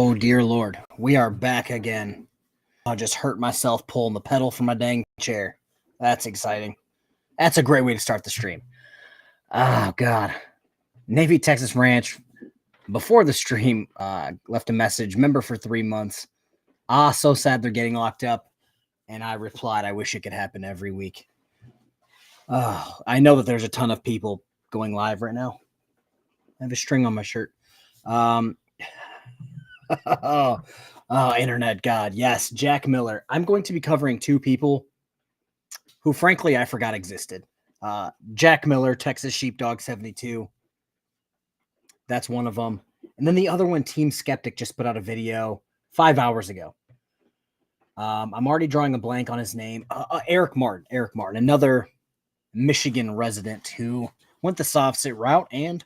Oh, dear Lord. We are back again. I just hurt myself pulling the pedal from my dang chair. That's exciting. That's a great way to start the stream. Oh, God. Navy Texas Ranch, before the stream, left a message, member for 3 months. So sad they're getting locked up. And I replied, I wish it could happen every week. I know that there's a ton of people going live right now. I have a string on my shirt. Internet God. Yes, Jack Miller. I'm going to be covering two people who, frankly, I forgot existed. Jack Miller, Texas Sheepdog 72. That's one of them. And then the other one, Team Skeptic, just put out a video 5 hours ago. I'm already drawing a blank on his name. Eric Martin. Eric Martin, another Michigan resident who went the sovcits route and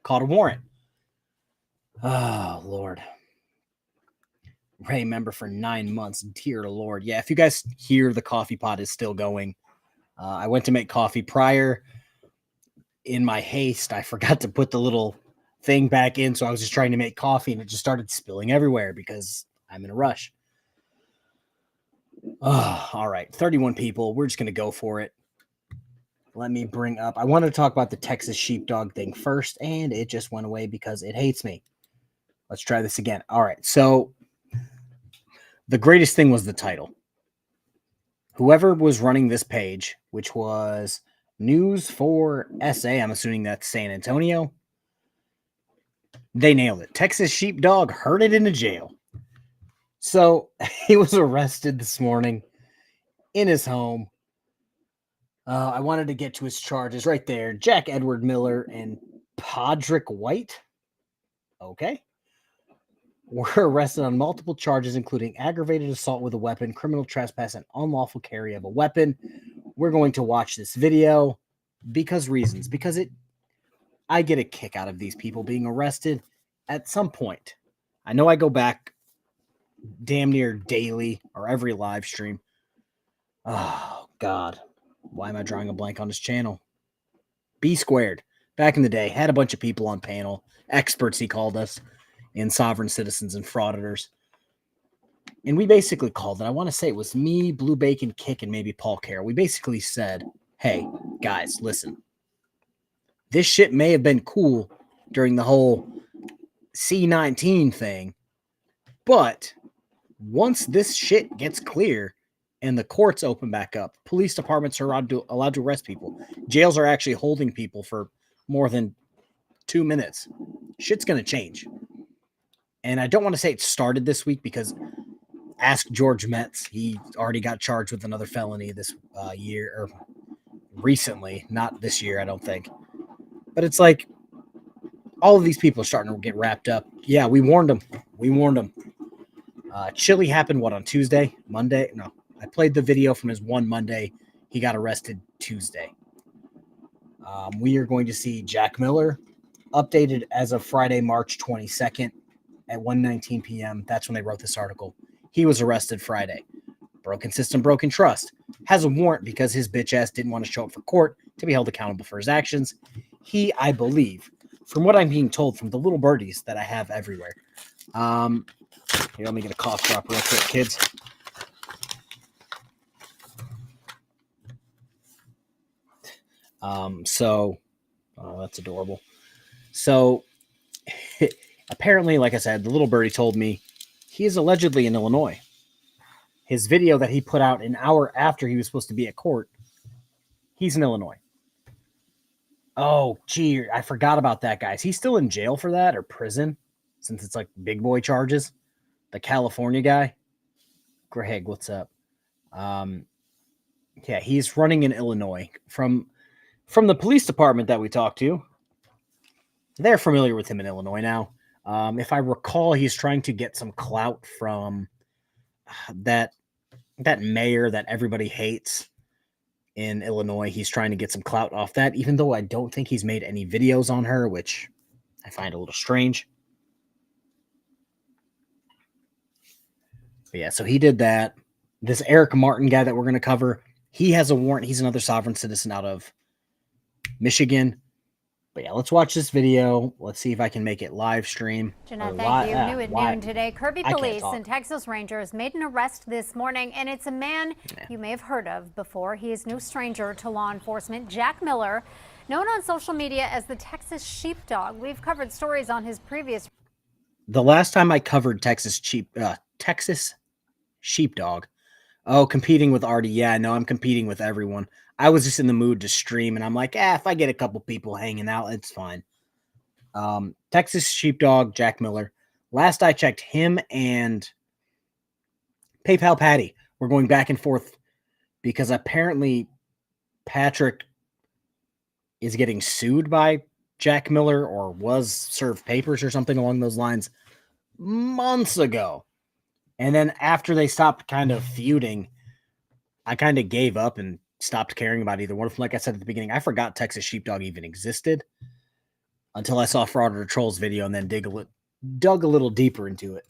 caught a warrant. Oh, Lord. Ray member for 9 months. Dear Lord. Yeah, if you guys hear the coffee pot is still going, I went to make coffee prior. In my haste, I forgot to put the little thing back in, so I was just trying to make coffee, and it just started spilling everywhere because I'm in a rush. All right, 31 people. We're just going to go for it. Let me bring up. I wanted to talk about the Texas Sheepdog thing first, and it just went away because it hates me. Let's try this again. All right, so the greatest thing was the title. Whoever was running this page, which was News for SA, I'm assuming that's San Antonio, they nailed it. Texas Sheepdog herded into jail. So he was arrested this morning in his home. I wanted to get to his charges right there. Jack Edward Miller and Podrick White. Okay. Were arrested on multiple charges, including aggravated assault with a weapon, criminal trespass, and unlawful carry of a weapon. We're going to watch this video because I get a kick out of these people being arrested at some point. I know I go back damn near daily or every live stream. Oh, God. Why am I drawing a blank on his channel? B Squared. Back in the day, had a bunch of people on panel. Experts, he called us. In Sovereign Citizens and Frauditors. And we basically called it. I want to say it was me, Blue Bacon, Kick, and maybe Paul Carroll. We basically said, hey, guys, listen. This shit may have been cool during the whole C-19 thing, but once this shit gets clear and the courts open back up, police departments are allowed to arrest people. Jails are actually holding people for more than 2 minutes. Shit's going to change. And I don't want to say it started this week because ask George Metz. He already got charged with another felony this year, or recently, not this year, I don't think. But it's like all of these people are starting to get wrapped up. Yeah, we warned them. Chili happened, on Tuesday? Monday? No, I played the video from his one Monday. He got arrested Tuesday. We are going to see Jack Miller updated as of Friday, March 22nd. At 1:19 p.m. That's when they wrote this article. He was arrested Friday. Broken system, broken trust. Has a warrant because his bitch ass didn't want to show up for court to be held accountable for his actions. He, I believe, from what I'm being told from the little birdies that I have everywhere. Here, let me get a cough drop real quick, kids. That's adorable. So, apparently, like I said, the little birdie told me he is allegedly in Illinois. His video that he put out an hour after he was supposed to be at court, he's in Illinois. Oh, gee, I forgot about that, guys. He's still in jail for that, or prison, since it's like big boy charges. The California guy. Greg, what's up? Yeah, he's running in Illinois. From the police department that we talked to, they're familiar with him in Illinois now. If I recall, he's trying to get some clout from that mayor that everybody hates in Illinois. He's trying to get some clout off that, even though I don't think he's made any videos on her, which I find a little strange. But yeah, so he did that. This Eric Martin guy that we're going to cover, he has a warrant. He's another sovereign citizen out of Michigan. But yeah, let's watch this video. Let's see if I can make it live stream. Jeanette, thank you. New at noon today, Kirby Police and Texas Rangers made an arrest this morning, and it's a man you may have heard of before. He is no stranger to law enforcement. Jack Miller, known on social media as the Texas Sheepdog. We've covered stories on his previous. The last time I covered Texas Sheepdog. Oh, competing with Artie. Yeah, no, I'm competing with everyone. I was just in the mood to stream, and I'm like, if I get a couple people hanging out, it's fine. Texas Sheepdog, Jack Miller. Last I checked, him and PayPal Patty were going back and forth because apparently Patrick is getting sued by Jack Miller or was served papers or something along those lines months ago. And then after they stopped kind of feuding, I kind of gave up and stopped caring about either one of them. Like I said at the beginning, I forgot Texas Sheepdog even existed until I saw Frauditor Trolls video and then dug a little deeper into it.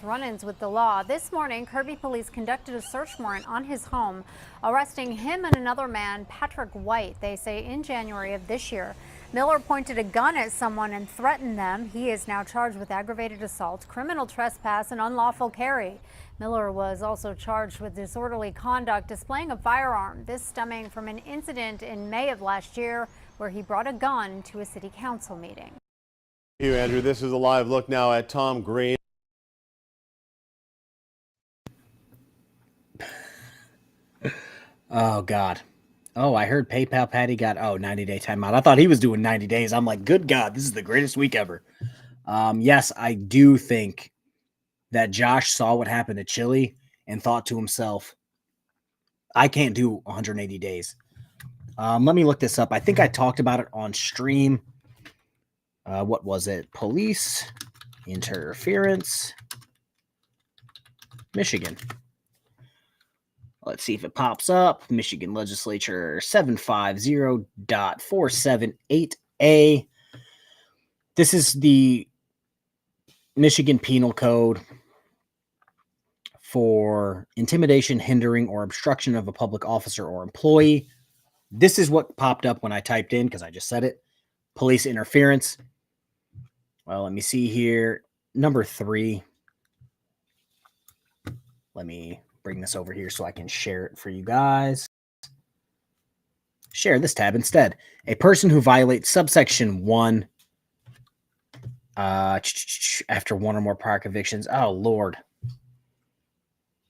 Run-ins with the law. This morning, Kirby Police conducted a search warrant on his home, arresting him and another man, Patrick White, they say in January of this year. Miller pointed a gun at someone and threatened them. He is now charged with aggravated assault, criminal trespass, and unlawful carry. Miller was also charged with disorderly conduct, displaying a firearm, this stemming from an incident in May of last year where he brought a gun to a city council meeting. Thank you, Andrew. This is a live look now at Tom Green. Oh, God. Oh, I heard PayPal Patty got, 90-day timeout. I thought he was doing 90 days. I'm like, good God, this is the greatest week ever. Yes, I do think that Josh saw what happened to Chili and thought to himself, I can't do 180 days. Let me look this up. I think I talked about it on stream. What was it? Police interference, Michigan. Let's see if it pops up. Michigan Legislature 750.478A. This is the Michigan Penal Code for intimidation, hindering, or obstruction of a public officer or employee. This is what popped up when I typed in, because I just said it. Police interference. Well, let me see here. Number 3. Let me bring this over here so I can share it for you guys. Share this tab instead. A person who violates subsection 1 after one or more prior convictions. Oh, Lord.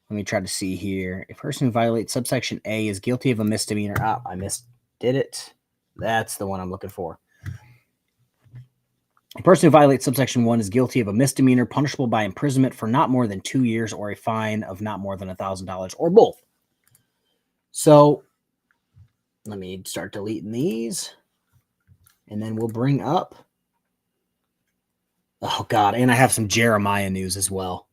Let me try to see here. A person who violates subsection A is guilty of a misdemeanor. I did it. That's the one I'm looking for. A person who violates subsection 1 is guilty of a misdemeanor punishable by imprisonment for not more than 2 years or a fine of not more than $1,000 or both. So let me start deleting these. And then we'll bring up. Oh, God. And I have some Jeremiah news as well,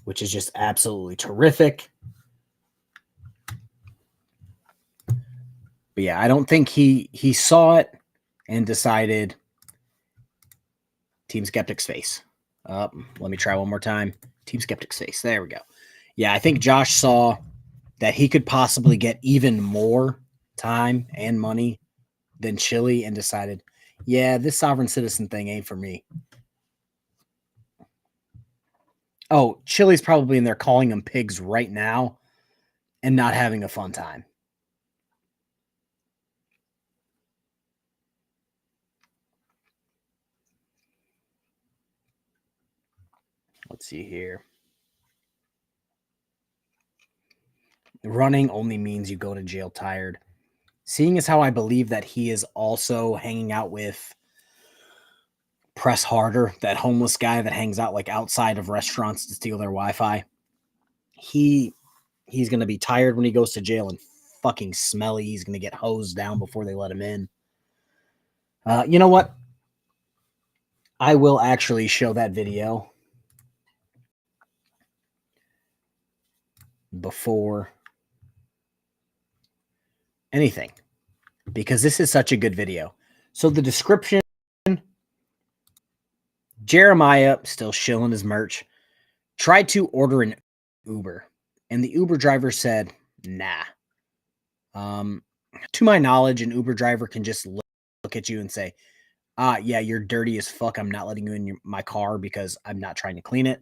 which is just absolutely terrific. But yeah, I don't think he saw it and decided Team Skeptic's face. Let me try one more time. Team Skeptic's face. There we go. Yeah, I think Josh saw that he could possibly get even more time and money than Chili and decided, yeah, this sovereign citizen thing ain't for me. Oh, Chili's probably in there calling them pigs right now and not having a fun time. Let's see here. Running only means you go to jail tired. Seeing as how I believe that he is also hanging out with Press Harder, that homeless guy that hangs out like outside of restaurants to steal their Wi-Fi. He's going to be tired when he goes to jail and fucking smelly. He's going to get hosed down before they let him in. You know what? I will actually show that video before anything, because this is such a good video. So the description, Jeremiah, still shilling his merch, tried to order an Uber, and the Uber driver said, nah. To my knowledge, an Uber driver can just look look at you and say, yeah, you're dirty as fuck. I'm not letting you in my car because I'm not trying to clean it.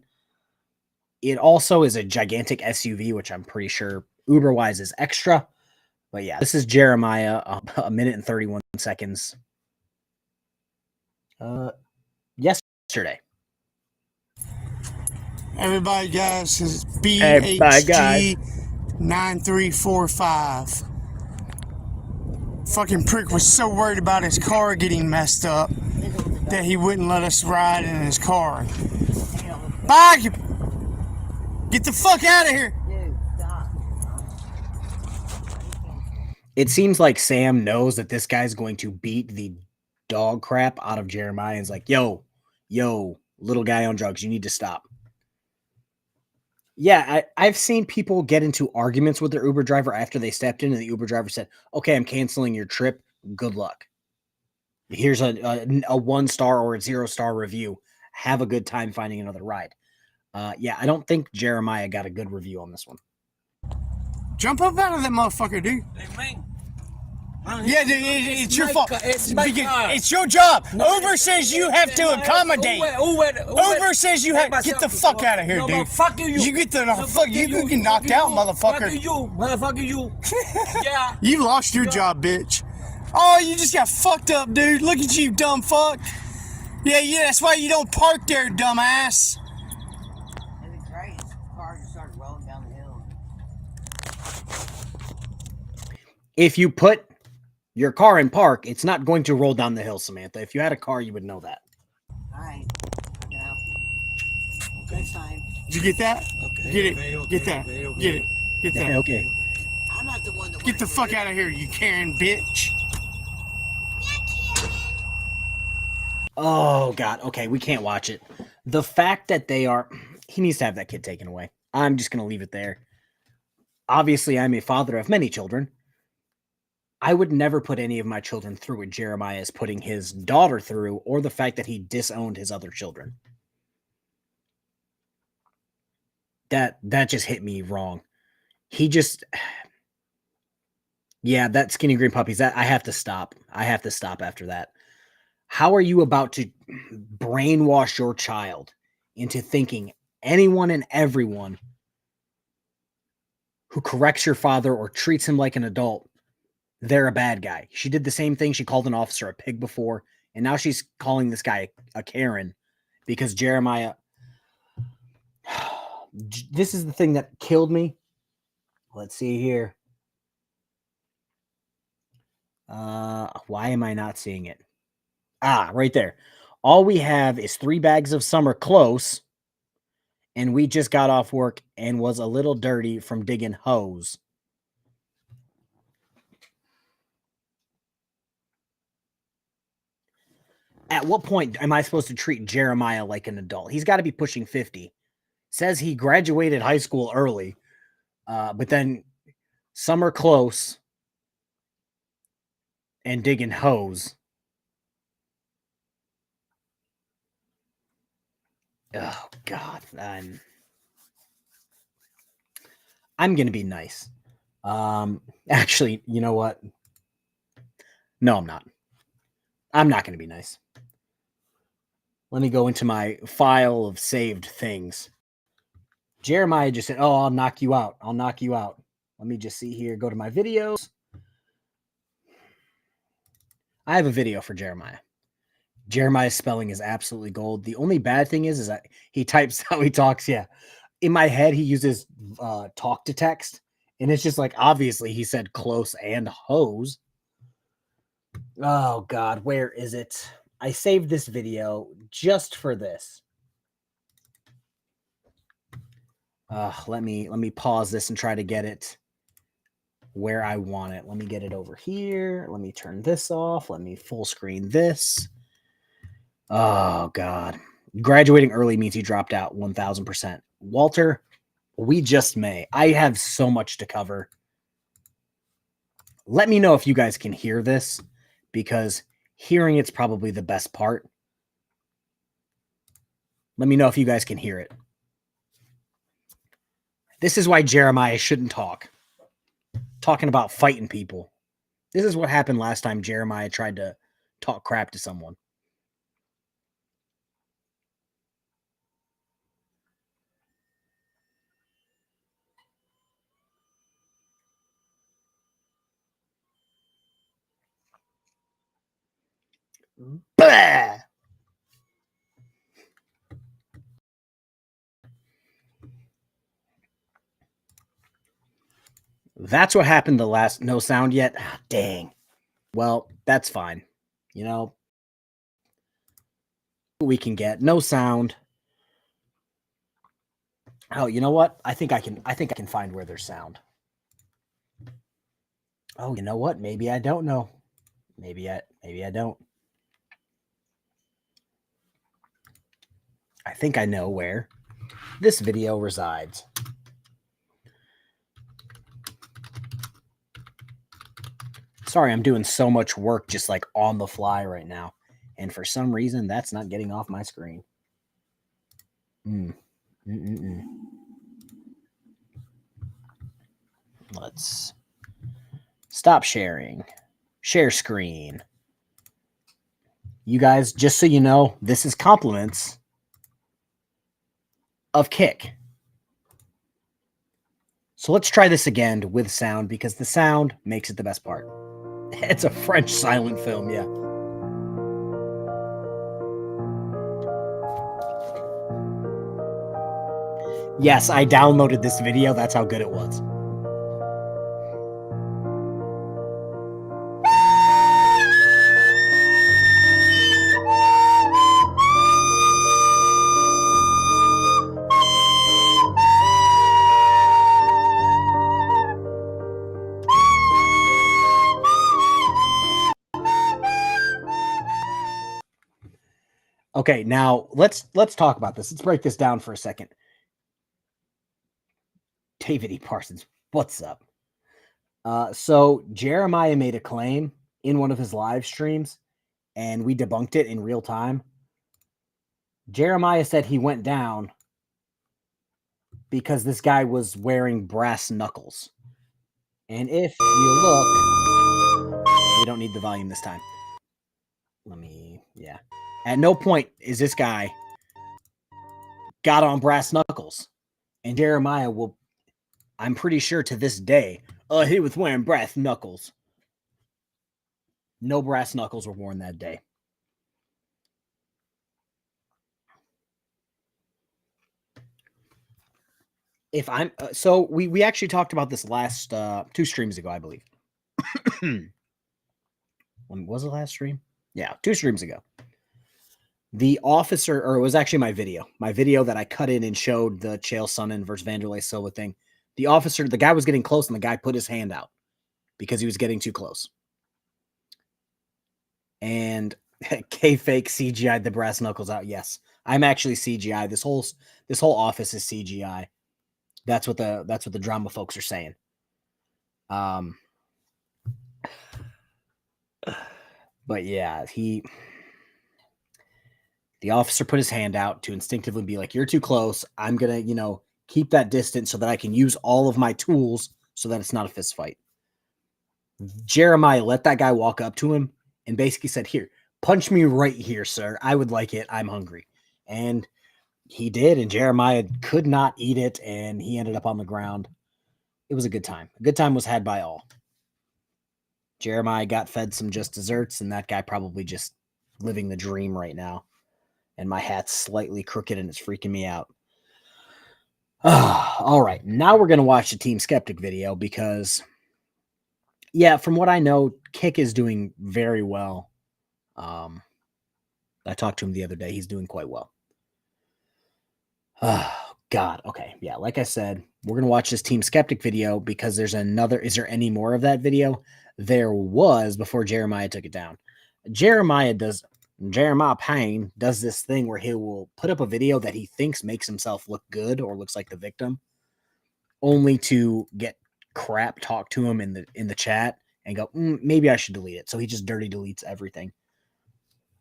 It also is a gigantic SUV, which I'm pretty sure Uber-wise is extra. But yeah, this is Jeremiah, a minute and 31 seconds. Yesterday. Everybody, guys, this is Hey, bye, guys. BHG9345. Fucking prick was so worried about his car getting messed up that he wouldn't let us ride in his car. Bye! Get the fuck out of here! It seems like Sam knows that this guy's going to beat the dog crap out of Jeremiah and is like, yo, little guy on drugs, you need to stop. Yeah, I've seen people get into arguments with their Uber driver after they stepped in and the Uber driver said, okay, I'm canceling your trip. Good luck. Here's a 1-star or a 0-star review. Have a good time finding another ride. Yeah, I don't think Jeremiah got a good review on this one. Jump up out of that motherfucker, dude. Hey, man. Yeah, it's your fault. It's your job. Uber says you have to accommodate. Uber says you have to get the fuck out of here, dude. Fuck you. You get the fuck. You get knocked out, motherfucker. Fuck you, motherfucker, you. Yeah. You lost your job, bitch. Oh, you just got fucked up, dude. Look at you, dumb fuck. Yeah, that's why you don't park there, dumbass. It's great. The car just started rolling down the hill. If you put your car in park, it's not going to roll down the hill, Samantha. If you had a car, you would know that. Alright. Yeah. Okay, fine. Did you get that? Okay. Get it. Okay, Get that. okay, okay. Get it. Get that. Okay. I'm not the one that Get the fuck out of here, you Karen bitch. Oh, God. Okay, we can't watch it. The fact that he needs to have that kid taken away. I'm just going to leave it there. Obviously, I'm a father of many children. I would never put any of my children through what Jeremiah is putting his daughter through, or the fact that he disowned his other children. That just hit me wrong. He just... Yeah, that skinny green puppies, I have to stop. I have to stop after that. How are you about to brainwash your child into thinking anyone and everyone who corrects your father or treats him like an adult, they're a bad guy? She did the same thing. She called an officer a pig before, and now she's calling this guy a Karen because Jeremiah... This is the thing that killed me. Let's see here. Why am I not seeing it? Right there. All we have is 3 bags of summer close, and we just got off work and was a little dirty from digging hose. At what point am I supposed to treat Jeremiah like an adult? He's got to be pushing 50. Says he graduated high school early, but then summer close and digging hose. Oh, God. I'm going to be nice. Actually, you know what? No, I'm not. I'm not going to be nice. Let me go into my file of saved things. Jeremiah just said, oh, I'll knock you out. I'll knock you out. Let me just see here. Go to my videos. I have a video for Jeremiah. Jeremiah's spelling is absolutely gold. The only bad thing is that he types how he talks. Yeah. In my head, he uses talk to text. And it's just like, obviously, he said close and hose. Oh, God. Where is it? I saved this video just for this. Let me pause this and try to get it where I want it. Let me get it over here. Let me turn this off. Let me full screen this. Oh, God. Graduating early means he dropped out 1,000%. Walter, we just may. I have so much to cover. Let me know if you guys can hear this, because hearing it's probably the best part. Let me know if you guys can hear it. This is why Jeremiah shouldn't talk. Talking about fighting people. This is what happened last time Jeremiah tried to talk crap to someone. Bah! That's what happened the last. No sound yet? Ah, dang. Well, that's fine. You know, we can get no sound. Oh, you know what? I think I can find where there's sound. Oh, you know what? Maybe I don't know. Maybe I don't. I think I know where this video resides. Sorry, I'm doing so much work just like on the fly right now. And for some reason, that's not getting off my screen. Let's stop sharing. Share screen. You guys, just so you know, this is compliments of Kick. So let's try this again with sound because the sound makes it the best part. It's a French silent film, yeah. Yes, I downloaded this video. That's how good it was. Okay, now let's talk about this. Let's break this down for a second. David E. Parsons, what's up? So Jeremiah made a claim in one of his live streams, and we debunked it in real time. Jeremiah said he went down because this guy was wearing brass knuckles. And if you look, we don't need the volume this time. Yeah. At no point is this guy got on brass knuckles. And Jeremiah will, I'm pretty sure to this day, he was wearing brass knuckles. No brass knuckles were worn that day. If I'm, so we actually talked about this last 2 streams ago, I believe. When was the last stream? Yeah, 2 streams ago. The officer, or it was actually my video that I cut in and showed the Chael Sonnen versus Vanderlei Silva thing. The officer, the guy was getting close and the guy put his hand out because he was getting too close. And K-Fake CGI'd the brass knuckles out. Yes, I'm actually CGI. This whole office is CGI. That's what the drama folks are saying. But yeah, the officer put his hand out to instinctively be like, you're too close. I'm going to, keep that distance so that I can use all of my tools so that it's not a fist fight. Jeremiah let that guy walk up to him and basically said, here, punch me right here, sir. I would like it. I'm hungry. And he did. And Jeremiah could not eat it. And he ended up on the ground. It was a good time. A good time was had by all. Jeremiah got fed some just desserts, and that guy probably just living the dream right now. And my hat's slightly crooked and it's freaking me out. All right. Now we're going to watch the Team Skeptic video because, yeah, from what I know, Kick is doing very well. I talked to him the other day. He's doing quite well. Oh, God. Okay. Yeah. Like I said, we're going to watch this Team Skeptic video because there's another. Is there any more of that video? There was before Jeremiah took it down. Jeremiah Payne does this thing where he will put up a video that he thinks makes himself look good or looks like the victim, only to get crap talked to him in the chat and go, maybe I should delete it. So he just dirty deletes everything.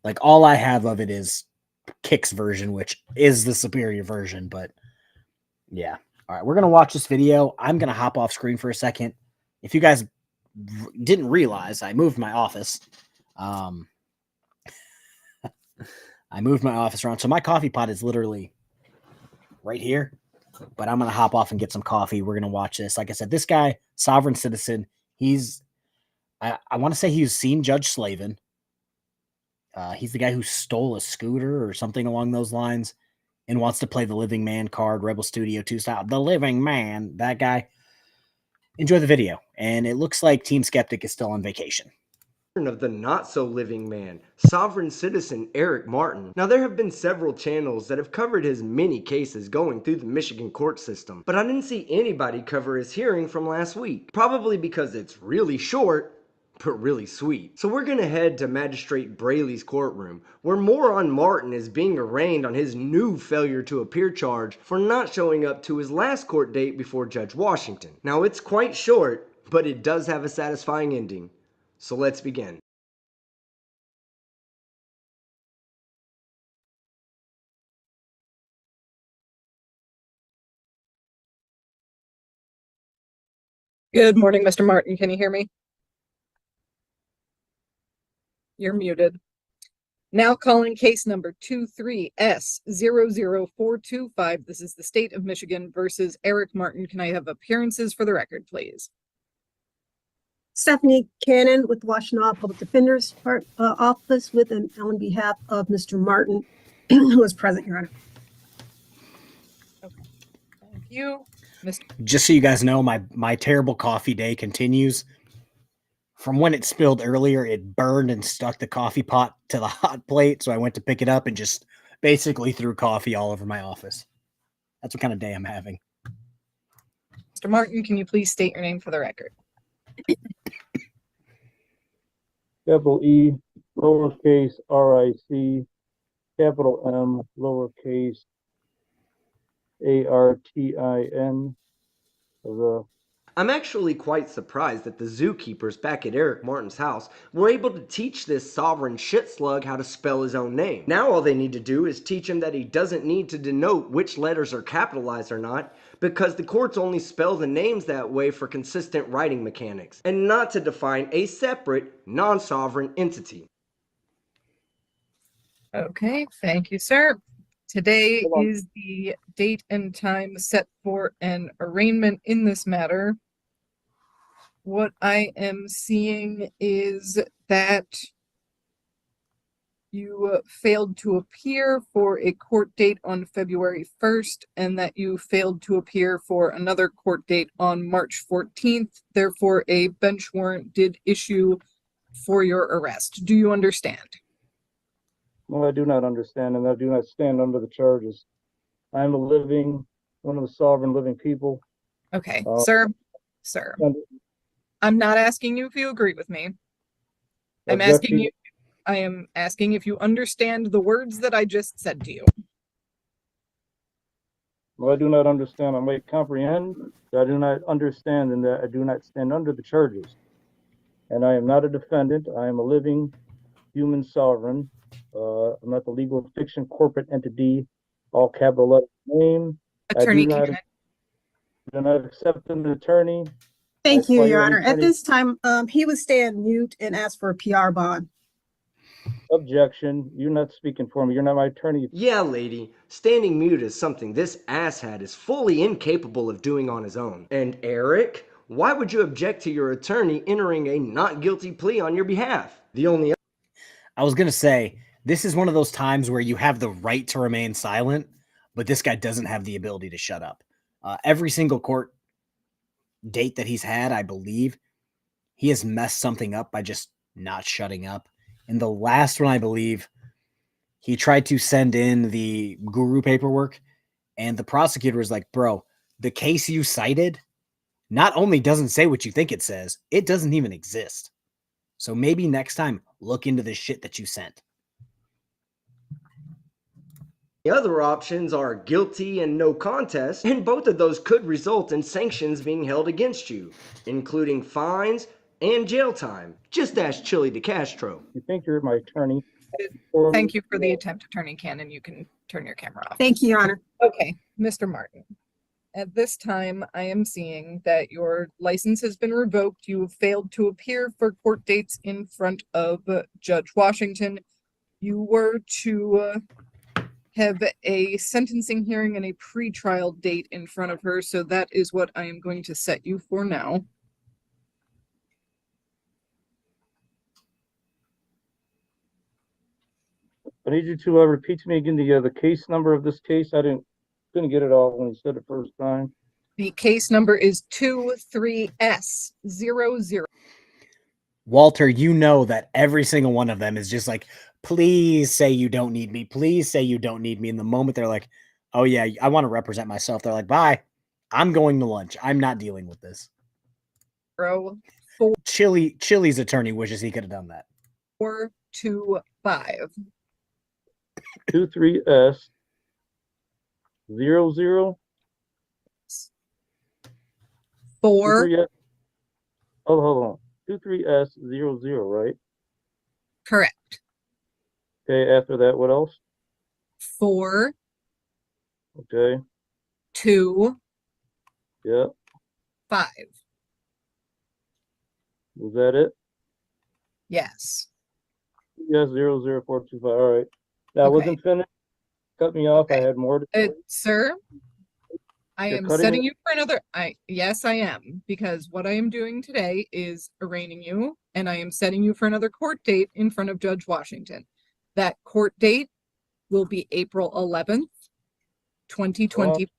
Like all I have of it is Kick's version, which is the superior version, but yeah. All right, we're going to watch this video. I'm going to hop off screen for a second. If you guys didn't realize, I moved my office. I moved my office around. So my coffee pot is literally right here. But I'm going to hop off and get some coffee. We're going to watch this. Like I said, this guy, sovereign citizen, I want to say he's seen Judge Slavin. He's the guy who stole a scooter or something along those lines and wants to play the living man card, Rebel Studio 2 style. The living man, that guy. Enjoy the video. And it looks like Team Skeptic is still on vacation. Of the not-so-living man, sovereign citizen Eric Martin. Now, there have been several channels that have covered his many cases going through the Michigan court system, but I didn't see anybody cover his hearing from last week, probably because it's really short, but really sweet. So we're gonna head to Magistrate Braley's courtroom, where more on Martin is being arraigned on his new failure to appear charge for not showing up to his last court date before Judge Washington. Now, it's quite short, but it does have a satisfying ending. So let's begin. Good morning, Mr. Martin. Can you hear me? You're muted. Now calling case number 23S00425. This is the state of Michigan versus Eric Martin. Can I have appearances for the record, please? Stephanie Cannon with the Washington Public Defender's Office with and on behalf of Mr. Martin, who is present, Your Honor. Okay. Thank you. Just so you guys know, my terrible coffee day continues. From when it spilled earlier, it burned and stuck the coffee pot to the hot plate, so I went to pick it up and just basically threw coffee all over my office. That's what kind of day I'm having. Mr. Martin, can you please state your name for the record? Capital E, lowercase RIC, capital M, lowercase ARTIN. I'm actually quite surprised that the zookeepers back at Eric Martin's house were able to teach this sovereign shit slug how to spell his own name. Now all they need to do is teach him that he doesn't need to denote which letters are capitalized or not, because the courts only spell the names that way for consistent writing mechanics, and not to define a separate, non-sovereign entity. Okay, thank you, sir. Today is the date and time set for an arraignment in this matter. What I am seeing is that you failed to appear for a court date on February 1st and that you failed to appear for another court date on March 14th. Therefore, a bench warrant did issue for your arrest. Do you understand? No, I do not understand, and I do not stand under the charges. I am one of the sovereign living people. Okay, sir, I'm not asking you if you agree with me. I am asking if you understand the words that I just said to you. Well, I do not understand. I might comprehend, but I do not understand, and that I do not stand under the charges. And I am not a defendant. I am a living human sovereign. I'm not the legal fiction corporate entity, all capital letter name. Attorney I do not accept an attorney. Thank you, Your Honor. At this time, he would stay on mute and ask for a PR bond. Objection. You're not speaking for me. You're not my attorney. Yeah, lady. Standing mute is something this asshat is fully incapable of doing on his own. And Eric, why would you object to your attorney entering a not guilty plea on your behalf? I was going to say, this is one of those times where you have the right to remain silent, but this guy doesn't have the ability to shut up. Every single court date that he's had, I believe, he has messed something up by just not shutting up. And the last one, I believe, he tried to send in the guru paperwork, and the prosecutor was like, bro, the case you cited not only doesn't say what you think it says, it doesn't even exist. So maybe next time, look into the shit that you sent. The other options are guilty and no contest, and both of those could result in sanctions being held against you, including fines and jail time. Just ask Chili DeCastro. You think you're my attorney? Thank you for the attempt, Attorney Cannon. You can turn your camera off. Thank you, Your Honor. Okay, Mr. Martin. At this time, I am seeing that your license has been revoked. You have failed to appear for court dates in front of Judge Washington. you were to have a sentencing hearing and a pretrial date in front of her, so that is what I am going to set you for now. I need you to repeat to me again the case number of this case. I couldn't get it all when you said it first time. The case number is 23S00. Walter, you know that every single one of them is just like, please say you don't need me. Please say you don't need me. And the moment they're like, oh yeah, I want to represent myself, they're like, bye. I'm going to lunch. I'm not dealing with this. Bro, Chili's attorney wishes he could have done that. 425. 23S 00 4. Hold on. 23S 00, right? Correct. Okay, after that, what else? 4. Okay. 2. Yeah. 5. Was that it? Yes. Yes, 00425. All right. That wasn't finished. Cut me off. Okay. I had more to say. Sir, I You're am cutting setting me- you for another. Yes, I am, because what I am doing today is arraigning you, and I am setting you for another court date in front of Judge Washington. That court date will be April 11th, 2024.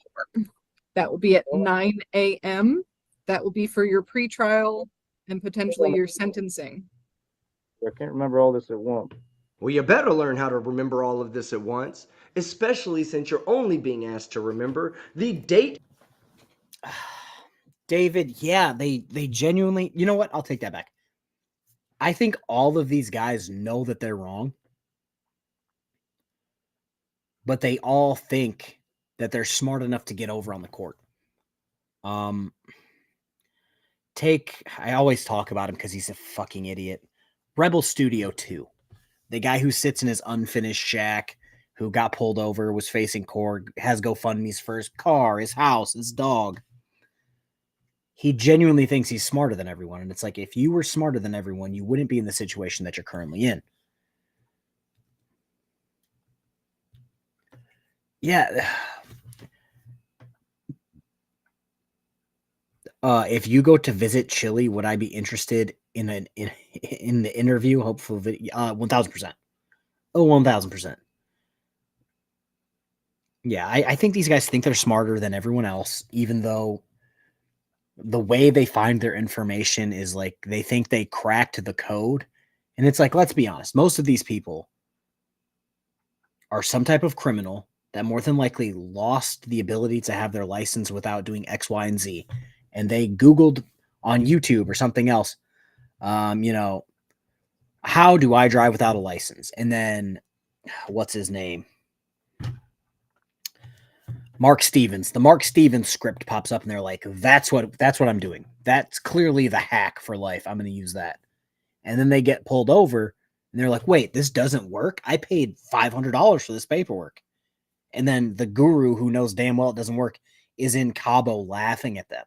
That will be at 9 a.m. That will be for your pretrial and potentially your sentencing. I can't remember all this at once. Well, you better learn how to remember all of this at once, especially since you're only being asked to remember the date. David, yeah, they genuinely, you know what? I'll take that back. I think all of these guys know that they're wrong, but they all think that they're smart enough to get over on the court. I always talk about him because he's a fucking idiot. Rebel Studio 2. The guy who sits in his unfinished shack, who got pulled over, was facing court, has GoFundMe's for his car, his house, his dog. He genuinely thinks he's smarter than everyone. And it's like, if you were smarter than everyone, you wouldn't be in the situation that you're currently in. Yeah. If you go to visit Chile, would I be interested in the interview? Hopefully, 1000%. Oh, 1000%. Yeah, I think these guys think they're smarter than everyone else, even though the way they find their information is like they think they cracked the code. And it's like, let's be honest, most of these people are some type of criminal that more than likely lost the ability to have their license without doing X, Y, and Z. And they Googled on YouTube or something else, how do I drive without a license? And then, what's his name? Mark Stevens. The Mark Stevens script pops up and they're like, that's what I'm doing. That's clearly the hack for life. I'm going to use that. And then they get pulled over and they're like, wait, this doesn't work. I paid $500 for this paperwork. And then the guru who knows damn well it doesn't work is in Cabo laughing at them.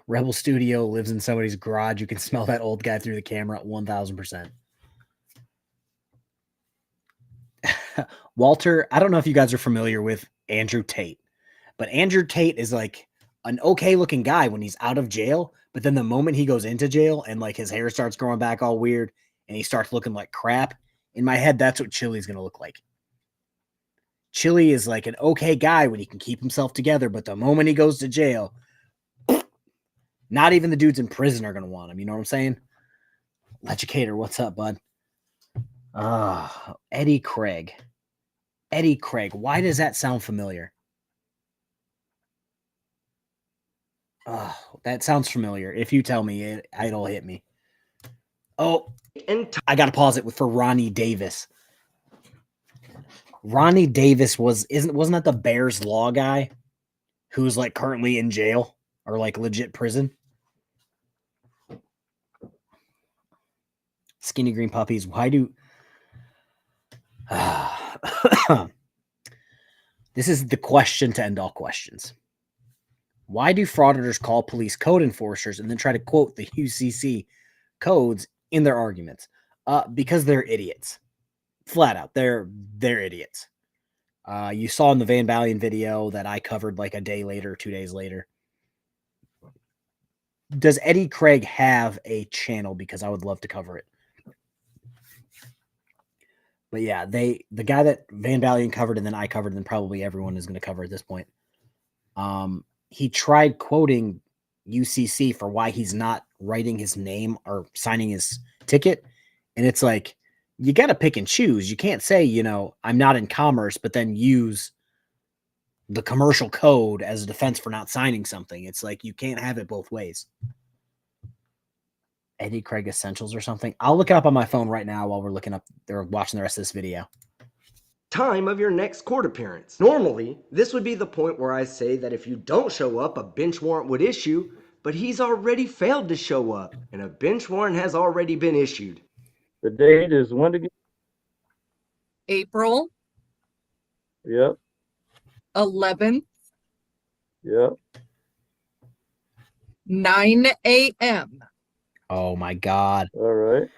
Rebel Studio lives in somebody's garage. You can smell that old guy through the camera at 1000%. Walter, I don't know if you guys are familiar with Andrew Tate, but Andrew Tate is like an okay looking guy when he's out of jail. But then the moment he goes into jail and like his hair starts growing back all weird and he starts looking like crap, in my head, that's what Chili's going to look like. Chili is like an okay guy when he can keep himself together. But the moment he goes to jail, not even the dudes in prison are going to want him. You know what I'm saying? Legicator, what's up, bud? Eddie Craig. Eddie Craig. Why does that sound familiar? That sounds familiar. If you tell me, it'll hit me. Oh, I got to pause it for Ronnie Davis. Ronnie Davis wasn't that the Bears Law guy who's like currently in jail or like legit prison? Skinny green puppies. Why do this is the question to end all questions. Why do frauditors call police code enforcers and then try to quote the UCC codes in their arguments because they're idiots. Flat out, they're idiots. You saw in the Van Balian video that I covered like a day later, 2 days later. Does Eddie Craig have a channel? Because I would love to cover it. But yeah, the guy that Van Balian covered and then I covered and then probably everyone is going to cover at this point. He tried quoting UCC for why he's not writing his name or signing his ticket. And it's like, you got to pick and choose. You can't say, I'm not in commerce, but then use the commercial code as a defense for not signing something. It's like, you can't have it both ways. Eddie Craig Essentials or something. I'll look it up on my phone right now while we're looking up or watching the rest of this video. Time of your next court appearance. Normally, this would be the point where I say that if you don't show up, a bench warrant would issue, but he's already failed to show up, and a bench warrant has already been issued. The date is when again? April Yep. 11th, Yep. 9 a.m. Oh my God. All right.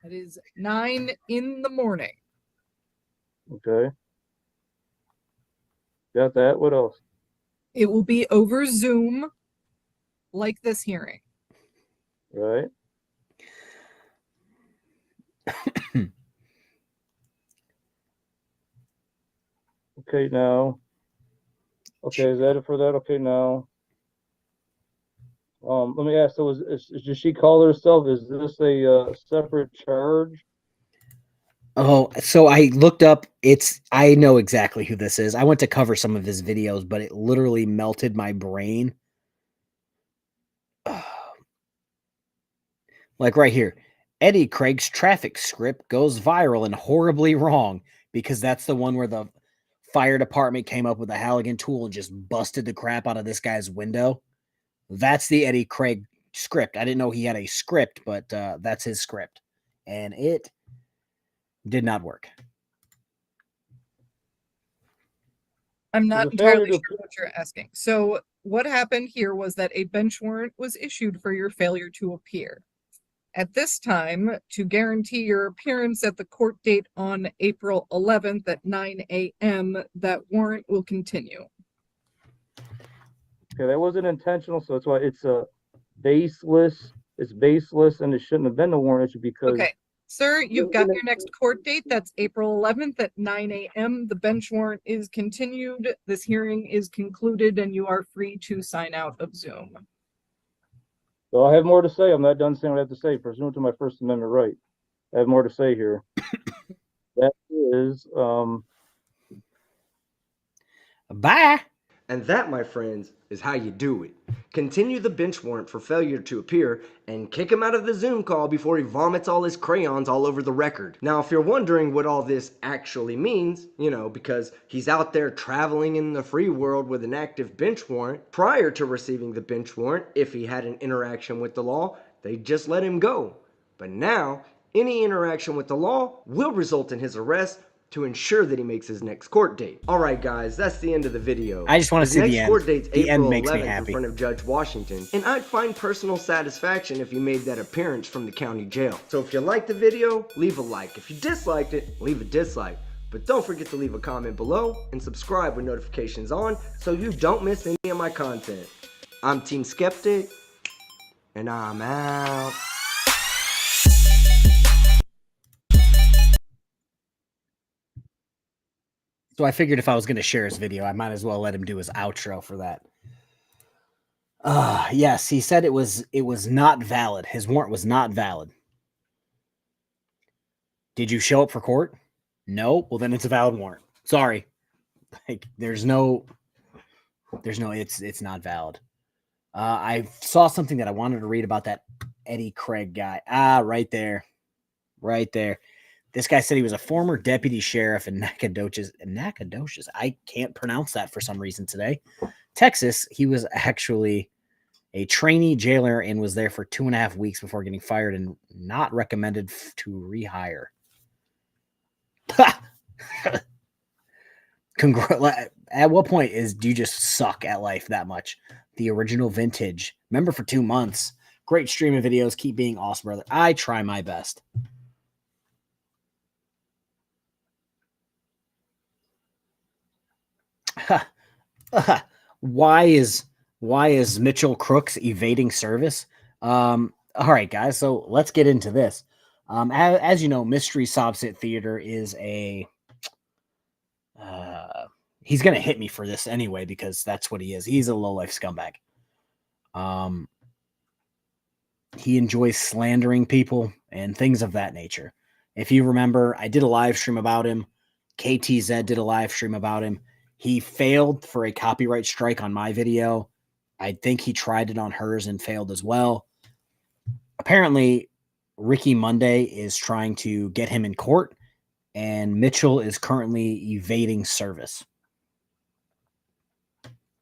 That is 9 in the morning. Okay. Got that. What else? It will be over Zoom, like this hearing. Right. Okay, now. Okay, is that it for that? Okay, now. Let me ask. So, does she call herself? Is this a separate charge? Oh, so I looked up. I know exactly who this is. I went to cover some of his videos, but it literally melted my brain. Like right here, Eddie Craig's traffic script goes viral and horribly wrong, because that's the one where the fire department came up with a Halligan tool and just busted the crap out of this guy's window. That's the Eddie Craig script. I didn't know he had a script, but that's his script. And it did not work. I'm not entirely sure what you're asking. So what happened here was that a bench warrant was issued for your failure to appear. At this time, to guarantee your appearance at the court date on April 11th at 9 a.m., that warrant will continue. Okay, that wasn't intentional, so that's why it's baseless. It's baseless, and it shouldn't have been the warrant issue because. Okay, sir, you've got your next court date. That's April 11th at 9 a.m. The bench warrant is continued. This hearing is concluded, and you are free to sign out of Zoom. So I have more to say. I'm not done saying what I have to say. Pursuant to my First Amendment right, I have more to say here. That is, Bye. And that, my friends, is how you do it. Continue the bench warrant for failure to appear and kick him out of the Zoom call before he vomits all his crayons all over the record. Now, if you're wondering what all this actually means, because he's out there traveling in the free world with an active bench warrant, prior to receiving the bench warrant, if he had an interaction with the law, they just let him go. But now, any interaction with the law will result in his arrest to ensure that he makes his next court date. All right, guys, that's the end of the video. I just want to see the end. His next court date's The end April makes me 11th in happy. front of Judge Washington, and I'd find personal satisfaction if he made that appearance from the county jail. So if you liked the video, leave a like. If you disliked it, leave a dislike. But don't forget to leave a comment below and subscribe with notifications on so you don't miss any of my content. I'm Team Skeptic, and I'm out. So I figured if I was going to share his video, I might as well let him do his outro for that. Yes, he said it was not valid. His warrant was not valid. Did you show up for court? No. Well, then it's a valid warrant. Sorry. Like, it's not valid. I saw something that I wanted to read about that Eddie Craig guy. Right there. Right there. This guy said he was a former deputy sheriff in Nacogdoches. I can't pronounce that for some reason today. Texas. He was actually a trainee jailer and was there for 2.5 weeks before getting fired and not recommended to rehire. At what point do you just suck at life that much? The original vintage. Remember, for 2 months, Great streaming videos. Keep being awesome, brother. I try my best. Why is Mitchell Crooks evading service? All right, guys. So let's get into this. As you know, Mystery Sovcit Theater is a. He's gonna hit me for this anyway because that's what he is. He's a low life scumbag. He enjoys slandering people and things of that nature. If you remember, I did a live stream about him. KTZ did a live stream about him. He failed for a copyright strike on my video. I think he tried it on hers and failed as well. Apparently, Ricky Monday is trying to get him in court, and Mitchell is currently evading service.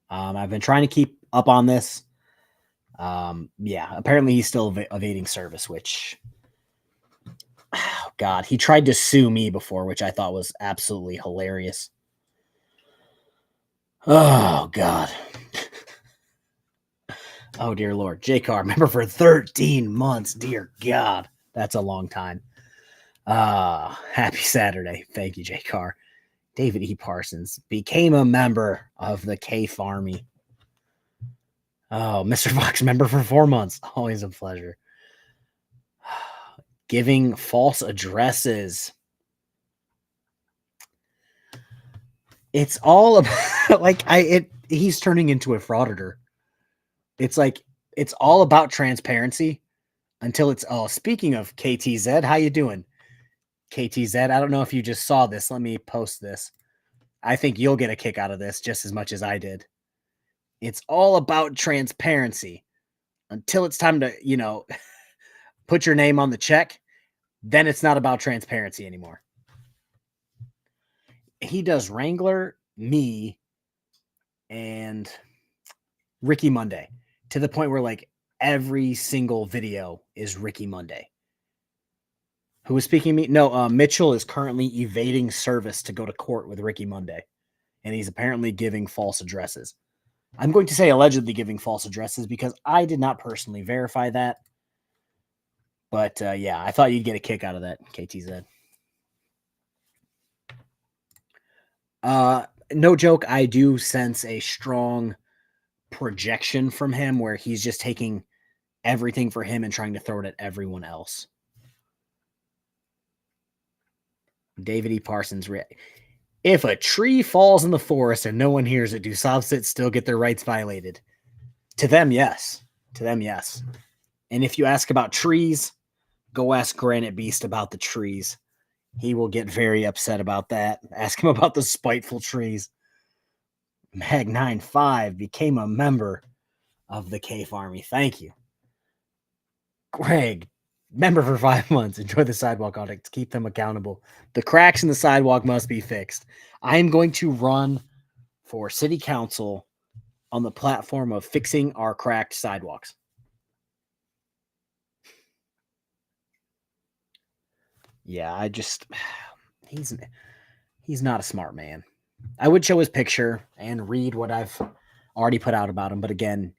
I've been trying to keep up on this. Yeah, apparently he's still evading service, which, oh God, he tried to sue me before, which I thought was absolutely hilarious. Oh God. Oh dear Lord. J-Car, remember for 13 months. Dear God. That's a long time. Happy Saturday. Thank you, J-Car. David E. Parsons became a member of the K-Farmy. Oh, Mr. Fox, member for 4 months. Always a pleasure. Giving false addresses. It's all about he's turning into a frauditor. It's like it's all about transparency until it's speaking of KTZ, how you doing? KTZ, I don't know if you just saw this. Let me post this. I think you'll get a kick out of this just as much as I did. It's all about transparency until it's time to, put your name on the check. Then it's not about transparency anymore. He does Wrangler, me, and Ricky Monday to the point where every single video is Ricky Monday. Who was speaking to me? No, Mitchell is currently evading service to go to court with Ricky Monday. And he's apparently giving false addresses. I'm going to say allegedly giving false addresses because I did not personally verify that. But yeah, I thought you'd get a kick out of that, KTZ. No joke, I do sense a strong projection from him where he's just taking everything for him and trying to throw it at everyone else. David E. Parsons. If a tree falls in the forest and no one hears it, do sovcits still get their rights violated? To them, yes. To them, yes. And if you ask about trees, go ask Granite Beast about the trees. He will get very upset about that. Ask him about the spiteful trees. Mag95 became a member of the K-Farmy. Thank you. Greg, member for 5 months. Enjoy the sidewalk audits. Keep them accountable. The cracks in the sidewalk must be fixed. I am going to run for city council on the platform of fixing our cracked sidewalks. Yeah, he's not a smart man. I would show his picture and read what I've already put out about him, but again,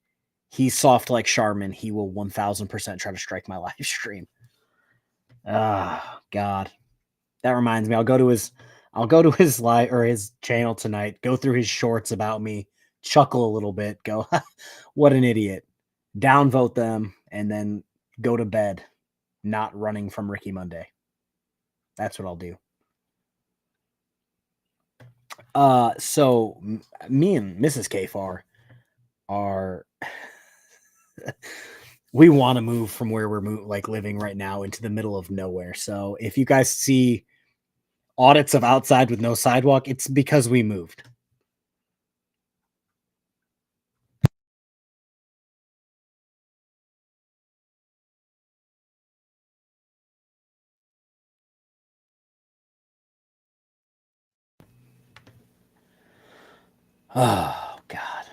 he's soft like Charmin. He will 1000% try to strike my live stream. Ah, God. That reminds me, I'll go to his live or his channel tonight, go through his shorts about me, chuckle a little bit, go, what an idiot. Downvote them, and then go to bed, not running from Ricky Monday. That's what I'll do. So me and Mrs. K-Far are we want to move from where we're living right now into the middle of nowhere. So if you guys see audits of outside with no sidewalk, it's because we moved. Oh, God.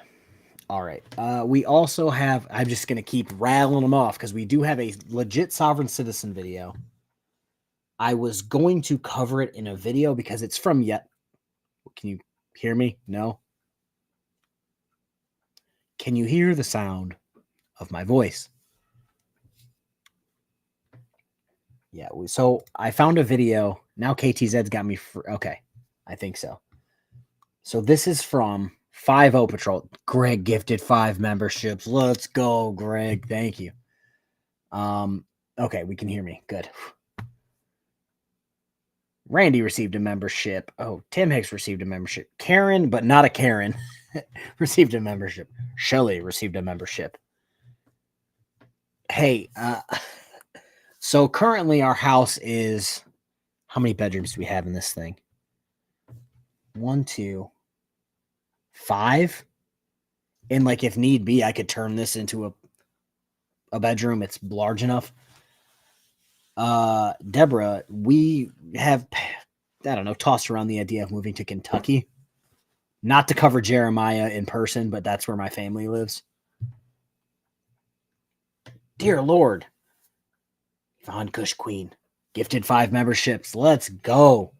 All right. We also have, I'm just going to keep rattling them off because we do have a legit sovereign citizen video. I was going to cover it in a video because it's from yet. Can you hear me? No? Can you hear the sound of my voice? Yeah, so I found a video. Now KTZ's got me. Okay, I think so. So this is from 5-0 Patrol. Greg gifted 5 memberships. Let's go, Greg. Thank you. Okay, we can hear me. Good. Randy received a membership. Oh, Tim Hicks received a membership. Karen, but not a Karen, received a membership. Shelly received a membership. Hey, so currently our house is, how many bedrooms do we have in this thing? 1, 2, 5. And like if need be, I could turn this into a bedroom. It's large enough. Deborah, we have, I don't know, tossed around the idea of moving to Kentucky. Not to cover Jeremiah in person, but that's where my family lives. Dear Lord. Von Kush Queen gifted 5 memberships. Let's go.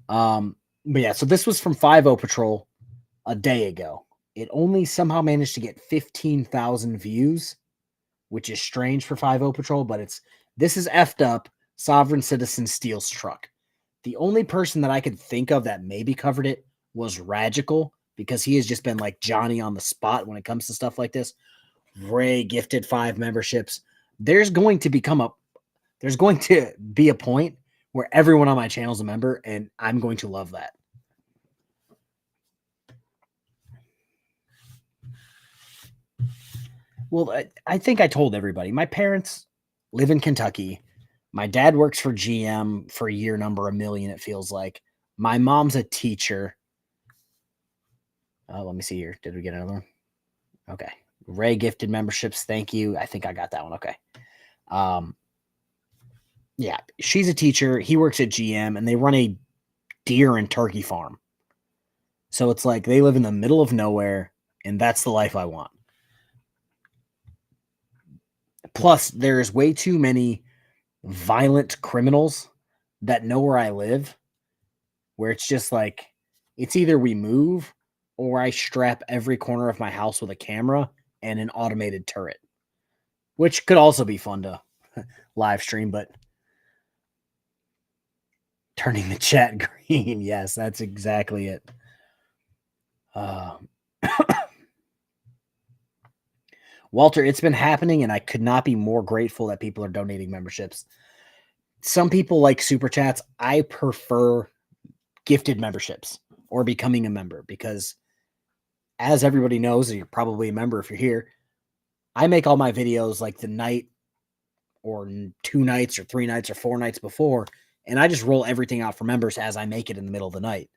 But yeah, so this was from 5-0 Patrol a day ago. It only somehow managed to get 15,000 views, which is strange for 5-0 Patrol, but this is effed up. Sovereign Citizen steals truck. The only person that I could think of that maybe covered it was Radical, because he has just been like Johnny on the spot when it comes to stuff like this. Ray gifted 5 memberships. There's going to be a point where everyone on my channel is a member, and I'm going to love that. Well, I think I told everybody. My parents live in Kentucky. My dad works for GM for year number 1,000,000, it feels like. My mom's a teacher. Let me see here. Did we get another one? Okay. Ray gifted memberships. Thank you. I think I got that one. Okay. Yeah, she's a teacher. He works at GM, and they run a deer and turkey farm. So it's like they live in the middle of nowhere, and that's the life I want. Plus, there's way too many violent criminals that know where I live, where it's just like, it's either we move or I strap every corner of my house with a camera and an automated turret, which could also be fun to live stream, but turning the chat green. Yes, that's exactly it. Walter, it's been happening, and I could not be more grateful that people are donating memberships. Some people like super chats. I prefer gifted memberships or becoming a member because, as everybody knows, and you're probably a member if you're here, I make all my videos like the night or 2 nights or 3 nights or 4 nights before, and I just roll everything out for members as I make it in the middle of the night.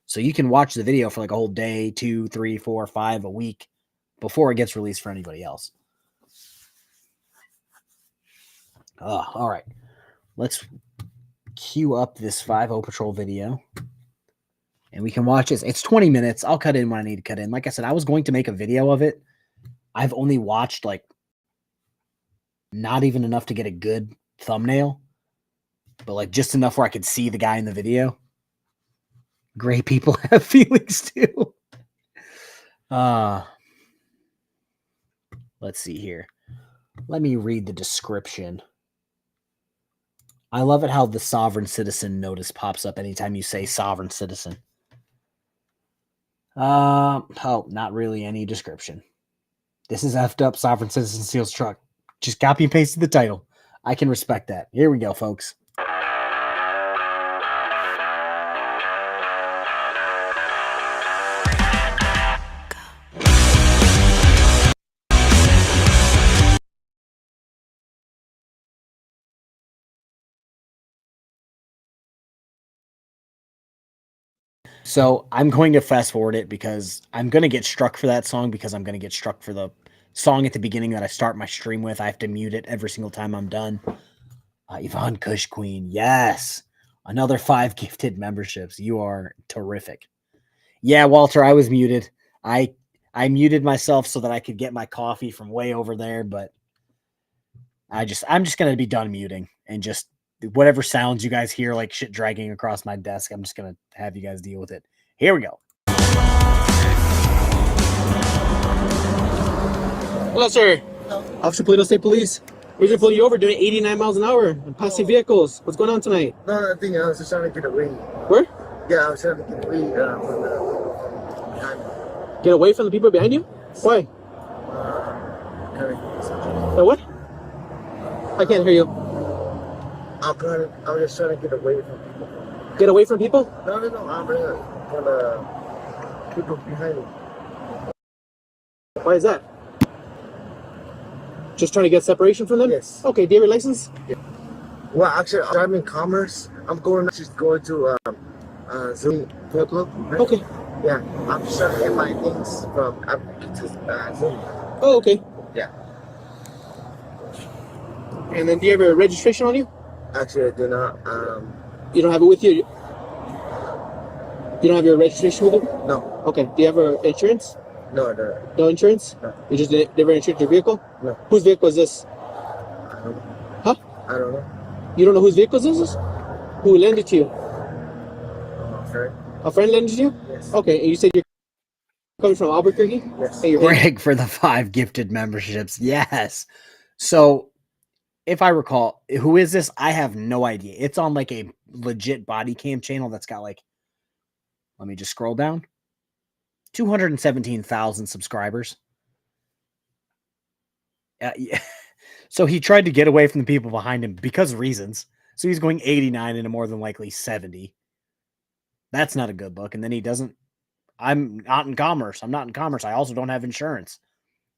So you can watch the video for like a whole day, 2, 3, 4, 5, a week before it gets released for anybody else. All right. Let's queue up this 5-0 Patrol video. And we can watch this. It's 20 minutes. I'll cut in when I need to cut in. Like I said, I was going to make a video of it. I've only watched like not even enough to get a good thumbnail, but like just enough where I could see the guy in the video. Gray people have feelings too. Let's see here. Let me read the description. I love it how the Sovereign Citizen notice pops up anytime you say Sovereign Citizen. Oh, not really any description. This is effed up. Sovereign Citizen steals truck. Just copy and paste the title. I can respect that. Here we go, folks. So I'm going to fast forward it because I'm going to get struck for that song because I'm going to get struck for the song at the beginning that I start my stream with. I have to mute it every single time I'm done. Yvonne Kush Queen. Yes. Another 5 gifted memberships. You are terrific. Yeah, Walter, I was muted. I muted myself so that I could get my coffee from way over there, but I'm just going to be done muting and just whatever sounds you guys hear, like shit dragging across my desk, I'm just going to have you guys deal with it. Here we go. Hello, sir. Officer Polito State Police. We're just pulling you over doing 89 miles an hour and passing vehicles. What's going on tonight? No, I think I was just trying to get away. Where? Yeah, I was trying to get away from the behind me. Get away from the people behind you? Why? What? I can't hear you. I was just trying to get away from people. Get away from people? No, I'm from the people behind me. Why is that? Just trying to get separation from them? Yes. Okay, do you have your license? Yeah. Well, actually, I'm driving commerce. I'm going to Zoom Club. Right? Okay. Yeah, I'm just trying to get my things from Zoom. Oh, okay. Yeah. And then do you have a registration on you? Actually, I do not. You don't have it with you? You don't have your registration with you? No. Okay. Do you have insurance? No, no. No insurance? No. You just never insured your vehicle? No. Whose vehicle is this? I don't know. Huh? I don't know. You don't know whose vehicle this is? Who lent it to you? Okay. A friend lent it to you? Yes. Okay. And you said you're coming from Albuquerque? Yes. Hey, Greg for the 5 gifted memberships. Yes. So if I recall, who is this? I have no idea. It's on like a legit body cam channel that's got like, let me just scroll down. 217,000 subscribers. Yeah. So he tried to get away from the people behind him because of reasons. So he's going 89 into more than likely 70. That's not a good look. And then he doesn't. I'm not in commerce. I'm not in commerce. I also don't have insurance.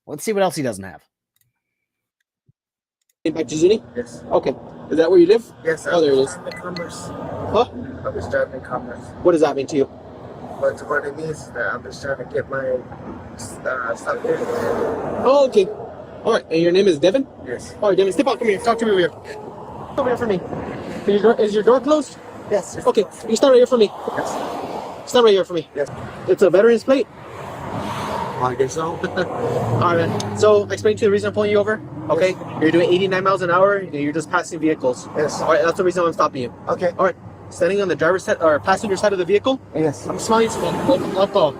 Let's see what else he doesn't have. Back to Zuni? Yes. Okay. Is that where you live? Yes. Oh, there it is. Commerce. Huh? I was driving commerce. What does that mean to you? But what it means is that I'm just trying to get my stuff here. Oh, okay. All right. And your name is Devin? Yes. All right, Devin, step out. Come here. Talk to me over here. Come over here for me. Is your door closed? Yes. Okay. You stand right here for me. Yes. Stand right here for me. Yes. It's a veteran's plate. I guess so. All right, man. So, explain to you the reason I'm pulling you over. Okay. Yes. You're doing 89 miles an hour. And you're just passing vehicles. Yes. All right. That's the reason I'm stopping you. Okay. All right. Standing on the driver's side or passenger side of the vehicle. Yes. I'm smelling some alcohol.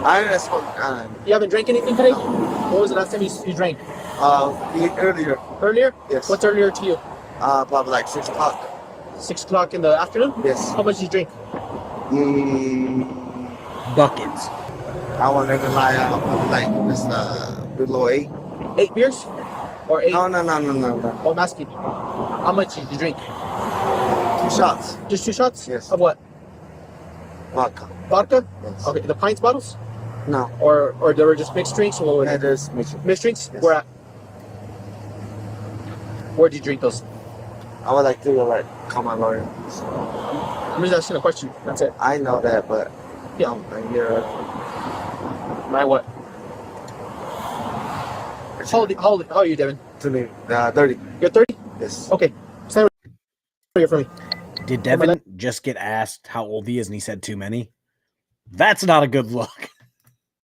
I didn't smoke. You haven't drank anything today? What was the last time you drank? Earlier. Earlier? Yes. What's earlier to you? Probably like 6 o'clock. 6 o'clock in the afternoon? Yes. How much did you drink? Buckets. I want to lie out. Like just below 8. 8 beers? Or 8? No. Oh, I'm asking. How much did you drink? 2 shots. Just 2 shots? Yes. Of what? Vodka. Vodka? Yes. Okay. The pints bottles? No. Or they were just mixed drinks? Or what were Yeah, they? there's mixed. Mixed drinks? Yes. Where at? Where'd you drink those? I would like to call my lawyer. So. I'm just asking a question. That's it. I know that, but Yeah. I'm here. My what? How old are you, Devin? 30. You're 30? Yes. Okay. Stand right here for me. Did Devin just get asked how old he is and he said too many? That's not a good look.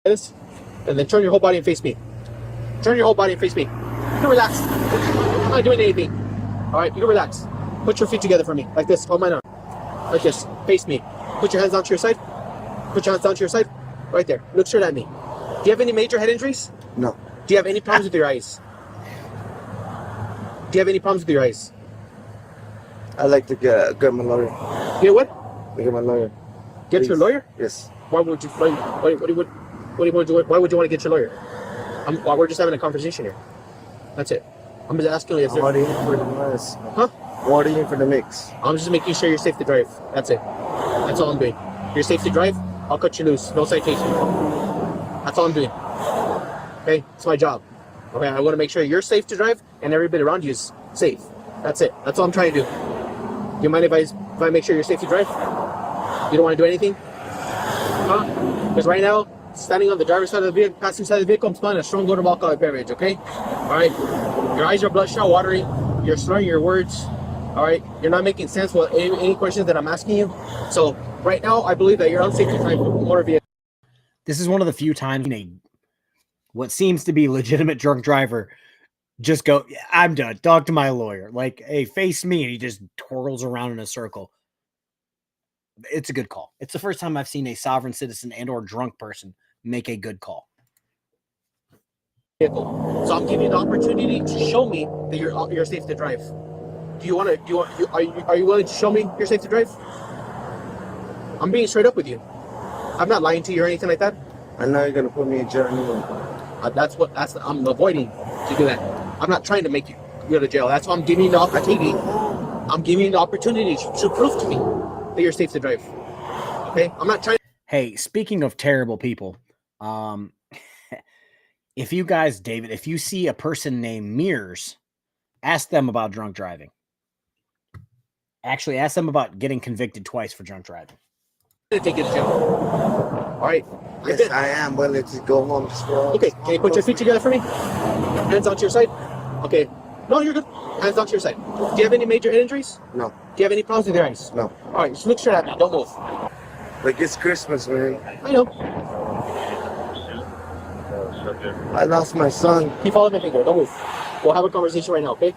This, and then turn your whole body and face me. Turn your whole body and face me. You can relax. I'm not doing anything. All right, you can relax. Put your feet together for me, like this. Hold mine on. Like this. Face me. Put your hands down to your side. Put your hands down to your side. Right there. Look straight at me. Do you have any major head injuries? No. Do you have any problems with your eyes? Do you have any problems with your eyes? I'd like to get my lawyer. Get what? Get my lawyer. Get your lawyer? Yes. Why would you? What do you want to do? Why would you want to get your lawyer? We're just having a conversation here. That's it. I'm just asking you. What are you in for the mix? Huh? What are you in for the mix? I'm just making sure you're safe to drive. That's it. That's all I'm doing. You're safe to drive. I'll cut you loose. No citation. That's all I'm doing. Okay, it's my job. Okay, I want to make sure you're safe to drive and everybody around you is safe. That's it. That's all I'm trying to do. Do you mind if I make sure you're safe to drive? You don't want to do anything? Huh? Because right now, standing on the driver's side of the vehicle, passenger side of the vehicle, I'm smelling a strong odor of alcoholic beverage, okay? Alright? Your eyes are bloodshot, watery. You're slurring your words. Alright? You're not making sense with any questions that I'm asking you. So, right now, I believe that you're unsafe to drive a motor vehicle. This is one of the few times what seems to be legitimate drunk driver just go, I'm done. Talk to my lawyer. Like, hey, face me. And he just twirls around in a circle. It's a good call. It's the first time I've seen a sovereign citizen and or drunk person make a good call. vehicle. So I'm giving you the opportunity to show me that you're safe to drive. Are you willing to show me you're safe to drive? I'm being straight up with you. I'm not lying to you or anything like that. I know you're gonna put me in jail anyway. I'm avoiding to do that. I'm not trying to make you go to jail. That's why I'm giving you the opportunity. I'm giving you the opportunity to prove to me that you're safe to drive. Okay? I'm not trying. Hey, speaking of terrible people, if you guys, David, if you see a person named Mears, ask them about drunk driving. Actually, ask them about getting convicted twice for drunk driving. To take you to jail. All right. Yes, I am willing to go home. Okay. Can you put your feet together for me? Hands onto your side. Okay. No, you're good. Hands onto your side. Do you have any major injuries? No. Do you have any problems with your eyes? No. All right. Just look straight at me. Don't move. Like it's Christmas, man. I know. I lost my son. Keep following my finger. Don't move. We'll have a conversation right now, okay?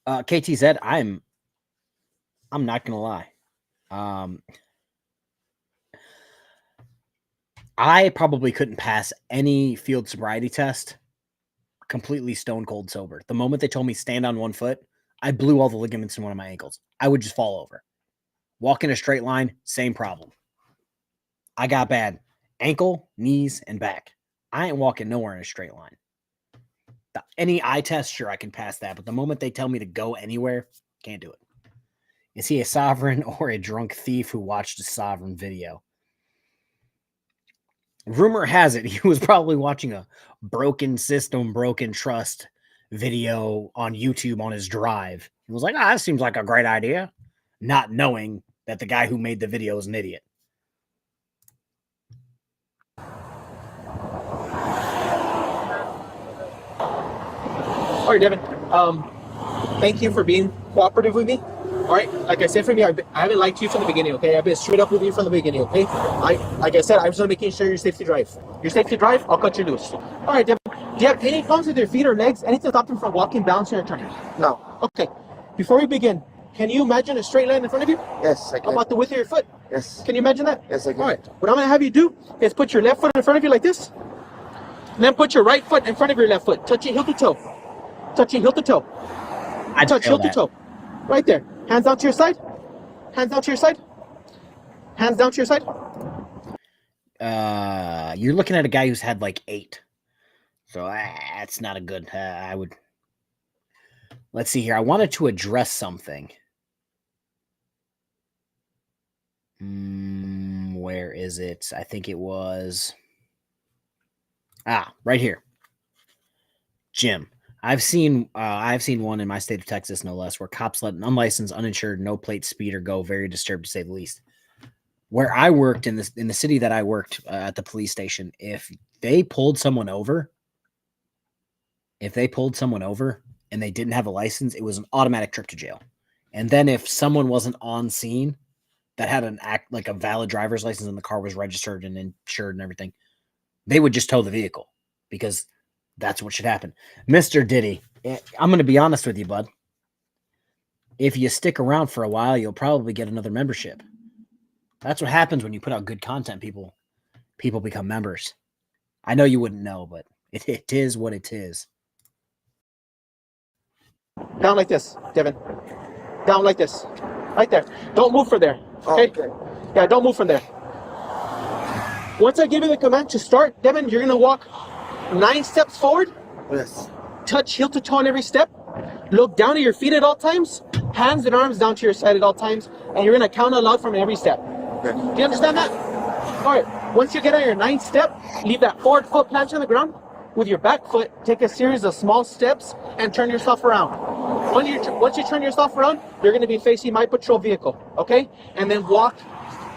KTZ, I'm not gonna lie. I probably couldn't pass any field sobriety test completely stone cold sober. The moment they told me stand on one foot, I blew all the ligaments in one of my ankles. I would just fall over. Walk in a straight line, same problem. I got bad ankle, knees, and back. I ain't walking nowhere in a straight line. Any eye test, sure, I can pass that. But the moment they tell me to go anywhere, can't do it. Is he a sovereign or a drunk thief who watched a sovereign video? Rumor has it he was probably watching a broken system, broken trust video on YouTube on his drive. He was like, that seems like a great idea. Not knowing that the guy who made the video is an idiot. All right, Devin. Thank you for being cooperative with me. All right, like I said from you, I haven't lied to you from the beginning, okay? I've been straight up with you from the beginning, okay? Like I said, I was just making sure you're safe to drive. You're safe to drive, I'll cut you loose. All right, Devin, do you have any problems with your feet or legs? Anything to stop them from walking, bouncing, or turning? No. Okay, before we begin, can you imagine a straight line in front of you? Yes, I can. How about the width of your foot? Yes. Can you imagine that? Yes, I can. All right, what I'm gonna have you do is put your left foot in front of you like this, and then put your right foot in front of your left foot. Touch your heel to toe. Touch your heel to toe. Touch heel to toe. Right there. Hands down to your side. Hands down to your side. Hands down to your side. You're looking at a guy who's had like 8. So that's not a good, I would. Let's see here. I wanted to address something. Where is it? I think it was. Right here. Jim. I've seen one in my state of Texas, no less, where cops let an unlicensed, uninsured, no plate speeder go. Very disturbed, to say the least. Where I worked in the city that I worked at the police station, if they pulled someone over, and they didn't have a license, it was an automatic trip to jail. And then if someone wasn't on scene that had a valid driver's license and the car was registered and insured and everything, they would just tow the vehicle because that's what should happen. Mr. Diddy, I'm going to be honest with you, bud. If you stick around for a while, you'll probably get another membership. That's what happens when you put out good content. People become members. I know you wouldn't know, but it is what it is. Down like this, Devin. Down like this. Right there. Don't move from there. Okay? Yeah, don't move from there. Once I give you the command to start, Devin, you're going to walk 9 steps forward. Yes. Touch heel to toe on every step. Look down at your feet at all times. Hands and arms down to your side at all times. And you're going to count aloud from every step. Okay. Do you understand that? All right. Once you get on your 9th step, leave that forward foot planted on the ground. With your back foot, take a series of small steps and turn yourself around. Once you turn yourself around, you're going to be facing my patrol vehicle. Okay? And then walk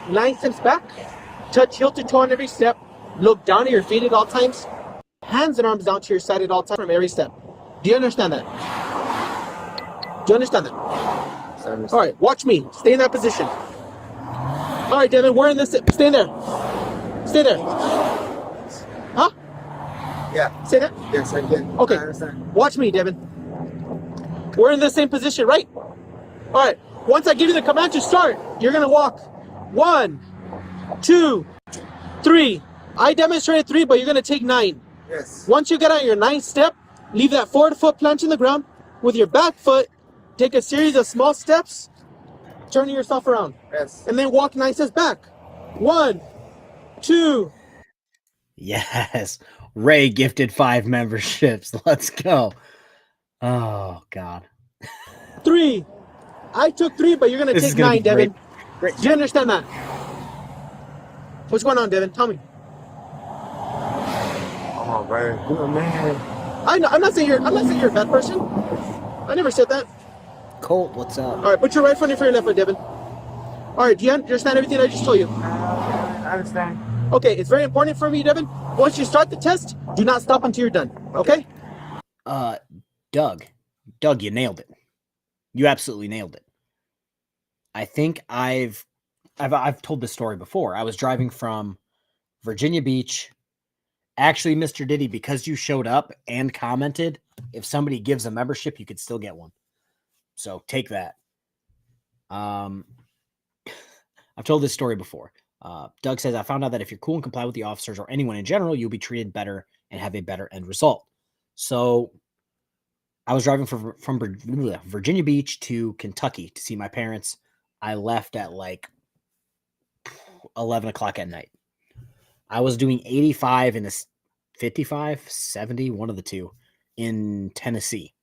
9 steps back. Touch heel to toe on every step. Look down at your feet at all times. Hands and arms down to your side at all times from every step. Do you understand that? Do you understand that? All right, watch me. Stay in that position. All right, Devin, we're in this. Stay there. Stay there. Huh? Yeah. Say that? Yes, I can. Okay. I understand. Watch me, Devin. We're in the same position, right? All right. Once I give you the command to start, you're going to walk 1, 2, 3. I demonstrated 3, but you're going to take 9. Yes. Once you get on your 9th step, leave that forward foot planted in the ground. With your back foot, take a series of small steps, turning yourself around. Yes. And then walk 9 steps back. 1, 2. Yes. Ray gifted 5 memberships. Let's go. Oh, God. 3. I took 3, but you're going to This is take gonna 9, be great. Devin. Do you understand that? What's going on, Devin? Tell me. Oh man, oh man. I know. I'm not saying you're a bad person. I never said that. Colt, what's up? All right, put your right foot in front of your left foot, Devin. All right, do you understand everything I just told you? I understand. Okay, it's very important for me, Devin. Once you start the test, do not stop until you're done. Okay? Doug, you nailed it. You absolutely nailed it. I think I've told this story before. I was driving from Virginia Beach. Actually, Mr. Diddy, because you showed up and commented, if somebody gives a membership, you could still get one. So take that. I've told this story before. Doug says, I found out that if you're cool and comply with the officers or anyone in general, you'll be treated better and have a better end result. So I was driving from Virginia Beach to Kentucky to see my parents. I left at like 11 o'clock at night. I was doing 85 in a 55, 70, one of the two in Tennessee.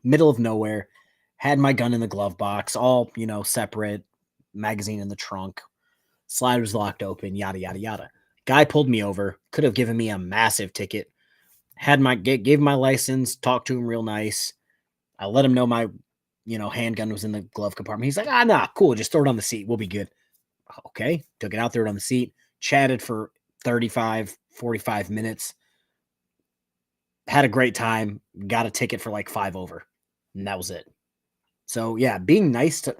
Middle of nowhere. Had my gun in the glove box, all, separate, magazine in the trunk. Slide was locked open, yada, yada, yada. Guy pulled me over, could have given me a massive ticket. Gave my license, talked to him real nice. I let him know my, handgun was in the glove compartment. He's like, nah, cool. Just throw it on the seat. We'll be good. Okay. Took it out, threw it on the seat, chatted for 35, 45 minutes. Had a great time. Got a ticket for like 5 over. And that was it. So yeah, being nice to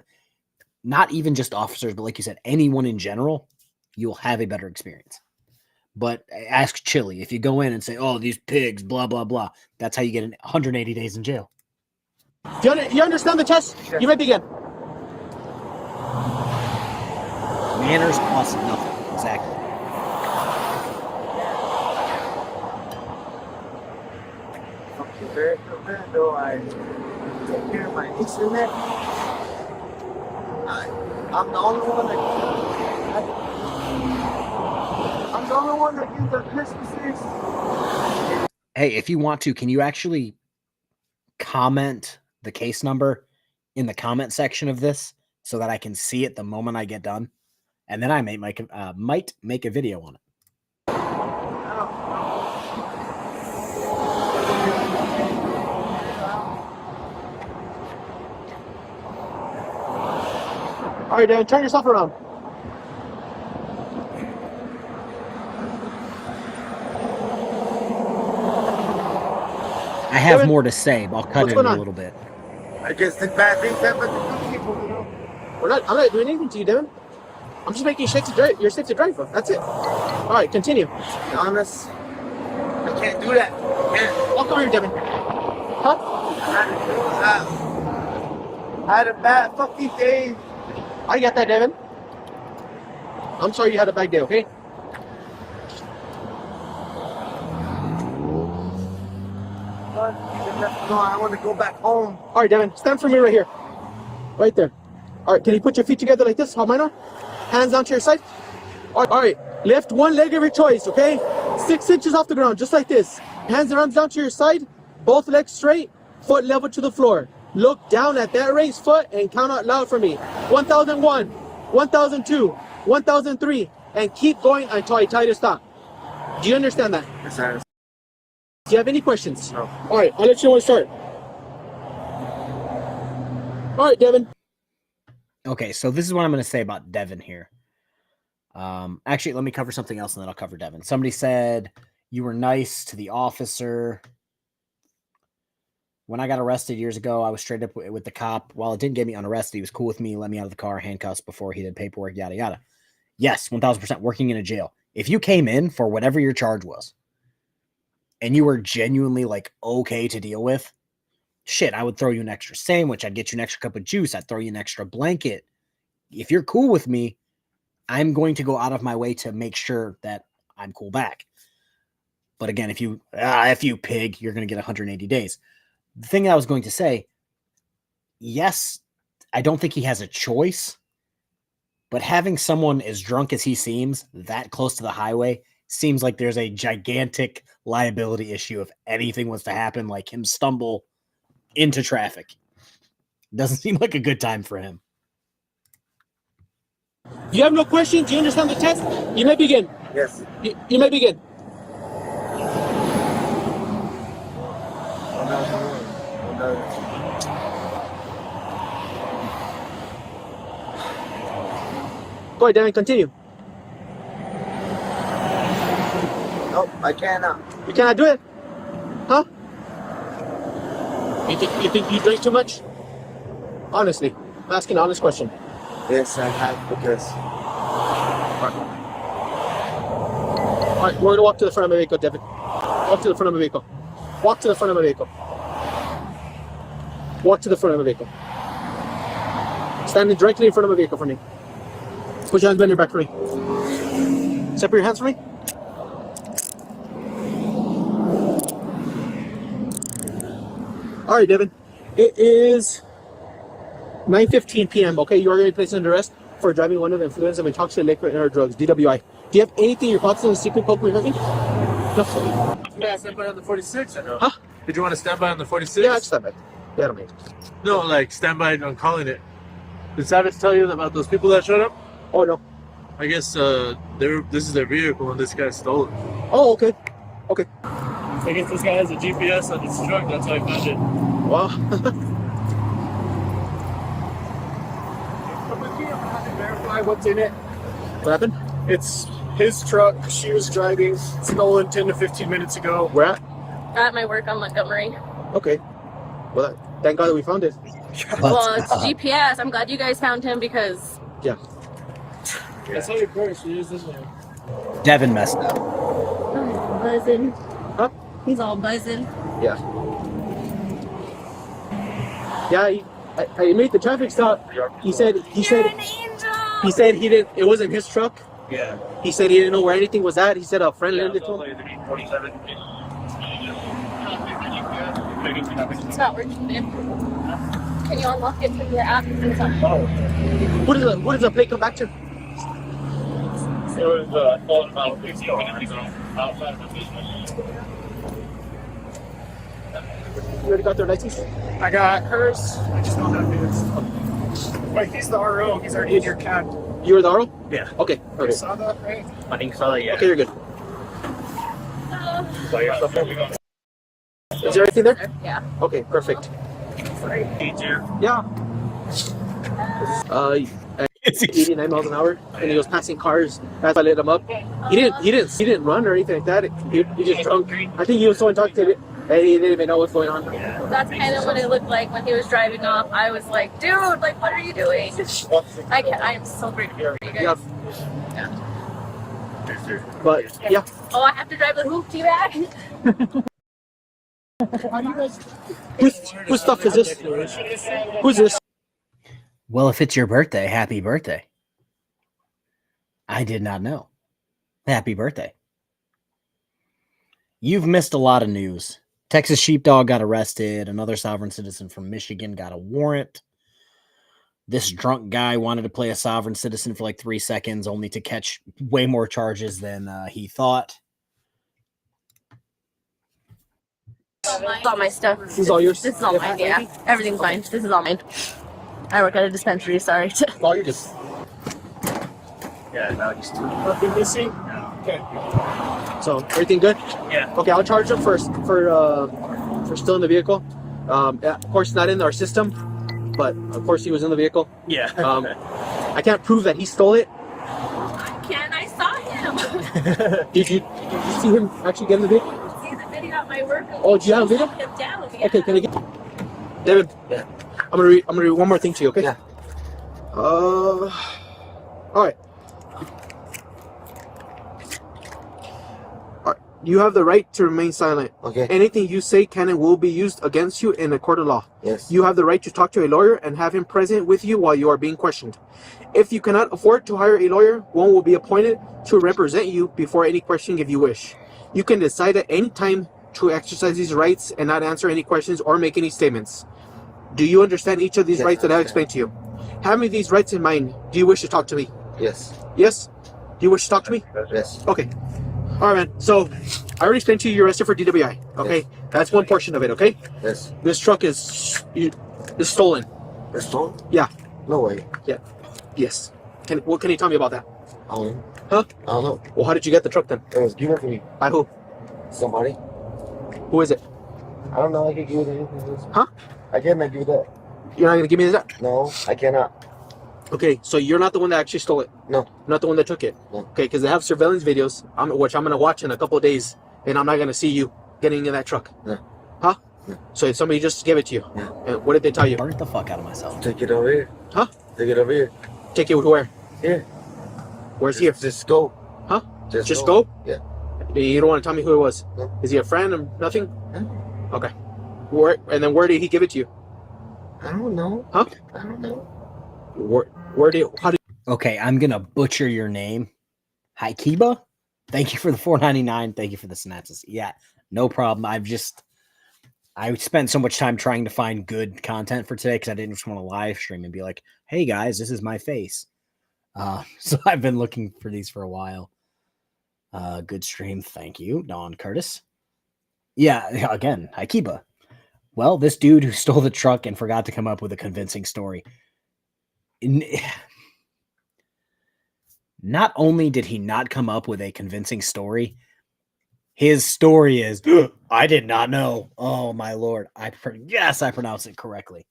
not even just officers, but like you said, anyone in general, you'll have a better experience. But ask Chili. If you go in and say, oh, these pigs, blah, blah, blah, that's how you get 180 days in jail. You understand the test? Yes. You may begin. Manners cost nothing. Exactly. Very good, though. I take care of my niece and that. I'm the only one that gives her Christmases. Hey, if you want to, can you actually comment the case number in the comment section of this so that I can see it the moment I get done? And then I might make a video on it. All right, Dan, turn yourself around. I have Devin, more to say, but I'll cut what's it in going a on? little bit. I guess the bad things happen to good people, I'm not doing anything to you, Devin. I'm just making you safe to drive. You're safe to drive. That's it. All right, continue. To be honest, I can't do that. Walk over here, Devin. Huh? I had a bad fucking day. I got that, Devin. I'm sorry you had a bad day, okay? No, I want to go back home. All right, Devin, stand for me right here. Right there. All right, can you put your feet together like this? How mine are? Hands down to your side. All right. Lift one leg of your choice, okay? 6 inches off the ground, just like this. Hands and arms down to your side. Both legs straight. Foot level to the floor. Look down at that raised foot and count out loud for me. 1001, 1002, 1003, and keep going until I tell you to stop. Do you understand that? Yes, sir. Do you have any questions? No. All right, I'll let you know when to start. All right, Devin. Okay, so this is what I'm going to say about Devin here. Actually, let me cover something else and then I'll cover Devin. Somebody said you were nice to the officer. When I got arrested years ago, I was straight up with the cop. While it didn't get me unarrested, he was cool with me, let me out of the car, handcuffs before he did paperwork, yada, yada. Yes, 1000% working in a jail. If you came in for whatever your charge was and you were genuinely like okay to deal with, shit, I would throw you an extra sandwich. I'd get you an extra cup of juice. I'd throw you an extra blanket. If you're cool with me, I'm going to go out of my way to make sure that I'm cool back. But again, if you pig, you're going to get 180 days. The thing I was going to say, yes, I don't think he has a choice, but having someone as drunk as he seems that close to the highway seems like there's a gigantic liability issue if anything was to happen, like him stumble into traffic. Doesn't seem like a good time for him. You have no questions? You understand the test? You may begin. Yes. You may begin. Go ahead, Darren, continue. No, I cannot. You cannot do it? Huh? You think you drink too much? Honestly, I'm asking an honest question. Yes, I have because. All right, we're gonna walk to the front of my vehicle, Devin. Walk to the front of my vehicle. Walk to the front of my vehicle. Walk to the front of my vehicle. Standing directly in front of my vehicle for me. Put your hands behind your back for me. Separate your hands for me. All right, Devin. It is 9:15 p.m. Okay, you are going to be placed under arrest for driving under the influence of intoxicating liquor or drugs, DWI. Do you have anything you're constantly secret poke with having? No. Yeah, stand by on the 46. Huh? Did you want to stand by on the 46? Yeah, I stand by. Yeah, I don't mean. No, like stand by on calling it. Did Savage tell you about those people that showed up? Oh no. I guess this is their vehicle and this guy stole it. Oh, okay. Okay. I guess this guy has a GPS on his truck. That's how I found it. Wow. Verify what's in it. What happened? It's his truck. She was driving. Stolen 10 to 15 minutes ago. Where at? At my work on Montgomery. Okay. Well, thank God that we found it. Well, it's GPS. I'm glad you guys found him because. Yeah. I saw your purse. It is this one. Devin messed up. Oh, buzzing. Huh? He's all buzzing. Yeah. Yeah, I made the traffic stop. He said he didn't. It wasn't his truck. Yeah. He said he didn't know where anything was at. He said a friend lent it to him. It's not working, babe. Can you unlock it from your app? What does the plate come back to? It was falling about 50 outside of the business. You already got their license? I got hers. I just don't have his. Wait, he's the RO. He's already in your cab. You were the RO? Yeah. Okay. You Okay. saw that, right? I think so, yeah. Okay, you're good. So your stuff will be gone. Is there anything there? Yeah. Okay, perfect. Sorry. Yeah. 89 miles an hour, and he was passing cars as I lit him up. He didn't run or anything like that. He just drunk. I think he was so intoxicated that he didn't even know what's going on. That's kind of what it looked like when he was driving off. I was like, dude, like, what are you doing? I am so grateful for you guys. Yeah. But yeah. Oh, I have to drive the hoopty bag. Whose stuff is this? Who's this? Well, if it's your birthday, happy birthday. I did not know. Happy birthday. You've missed a lot of news. Texas sheepdog got arrested. Another sovereign citizen from Michigan got a warrant. This drunk guy wanted to play a sovereign citizen for like 3 seconds, only to catch way more charges than he thought. It's all my stuff. This is all yours? This is all mine, yeah. Everything's mine. This is all mine. I work at a dispensary, sorry. All you just. Yeah, no, just Nothing missing? Okay. So everything good? Yeah. Okay, I'll charge him for stealing the vehicle. Of course, not in our system, but of course he was in the vehicle. Yeah. I can't prove that he stole it. I can. I saw him. Did you see him actually get in the vehicle? See the video at my work. Oh, do you have a video? Him down, yeah. Okay, can I get David? Yeah. I'm gonna read one more thing to you, okay? Yeah. All right. You have the right to remain silent. Okay. Anything you say can and will be used against you in a court of law. Yes. You have the right to talk to a lawyer and have him present with you while you are being questioned. If you cannot afford to hire a lawyer, one will be appointed to represent you before any questioning if you wish. You can decide at any time to exercise these rights and not answer any questions or make any statements. Do you understand each of these rights that I have explained to you? Having these rights in mind, do you wish to talk to me? Yes. Yes? Do you wish to talk to me? Yes. Okay. All right, man. So, I already explained to you you're arrested for DWI. Okay? Yes. That's one portion of it, okay? Yes. This truck is stolen. It's stolen? Yeah. No way. Yeah. Yes. What can you tell me about that? I don't know. Huh? I don't know. Well, how did you get the truck then? It was given to me. By who? Somebody. Who is it? I don't know. I can give you that. Huh? I cannot give you that. You're not going to give me that? No, I cannot. Okay, so you're not the one that actually stole it? No. You're not the one that took it? No. Okay, because they have surveillance videos, which I'm going to watch in a couple of days, and I'm not going to see you getting in that truck. No. Huh? No. So somebody just gave it to you? Yeah. And what did they tell you? Burnt the fuck out of myself. Take it over here. Huh? Take it over here. Take it to where? Here. Where's here? Just go. Huh? Just go? Yeah. You don't want to tell me who it was? No. Is he a friend or nothing? No. Okay. Where did he give it to you? I don't know. Huh? I don't know. How did Okay, I'm gonna butcher your name. Haikiba? Thank you for the $4.99. Thank you for the synopsis. Yeah, no problem. I spent so much time trying to find good content for today because I didn't just want to live stream and be like, hey guys, this is my face. So I've been looking for these for a while. Good stream. Thank you, Don Curtis. Yeah, again, Haikiba. Well, this dude who stole the truck and forgot to come up with a convincing story. Not only did he not come up with a convincing story, his story is, I did not know. Oh, my Lord. Yes, I pronounced it correctly.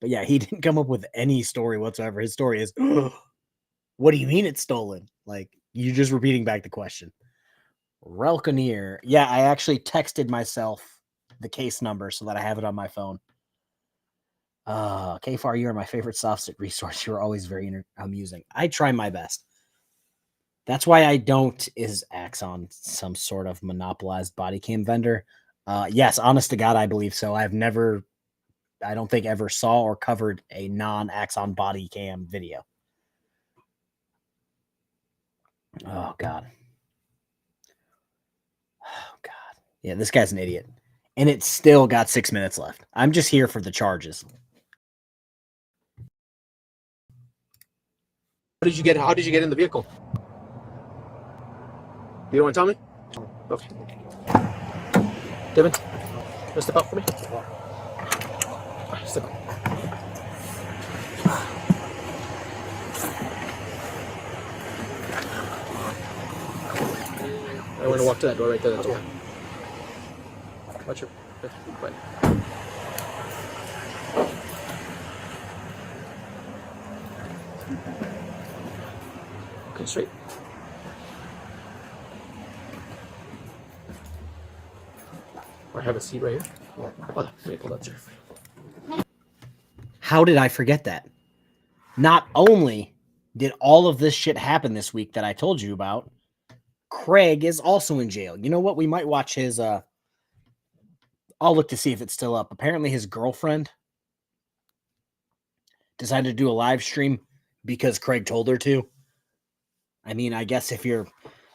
But yeah, he didn't come up with any story whatsoever. His story is, what do you mean it's stolen? Like, you're just repeating back the question. Relconier. Yeah, I actually texted myself the case number so that I have it on my phone. KFAR, you are my favorite softstick resource. You're always very amusing. I try my best. That's why I don't. Is Axon some sort of monopolized body cam vendor? Yes, honest to God, I believe so. I don't think ever saw or covered a non-Axon body cam video. Oh, God. Oh, God. Yeah, this guy's an idiot. And it's still got 6 minutes left. I'm just here for the charges. How did you get in the vehicle? You don't want to tell me? Okay. Devin, just step up for me. Step up. I want to walk to that door right there. That's okay. Watch your. Right. Okay, straight. Or have a seat right here. Oh, let me pull that chair. How did I forget that? Not only did all of this shit happen this week that I told you about, Craig is also in jail. You know what? We might watch his, I'll look to see if it's still up. Apparently his girlfriend decided to do a live stream because Craig told her to. I mean, I guess if you're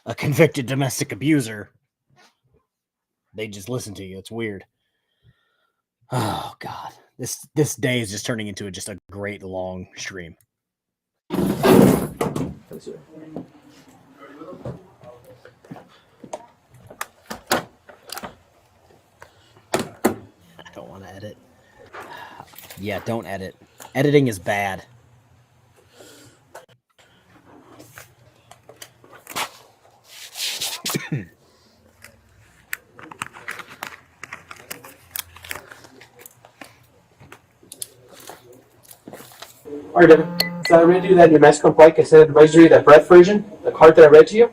a convicted domestic abuser, they just listen to you. It's weird. Oh, God. This day is just turning into just a great long stream. I don't want to edit. Yeah, don't edit. Editing is bad. All right, Devin. So I read you that your Mexican Flight Consent Advisory, that breath version, the card that I read to you.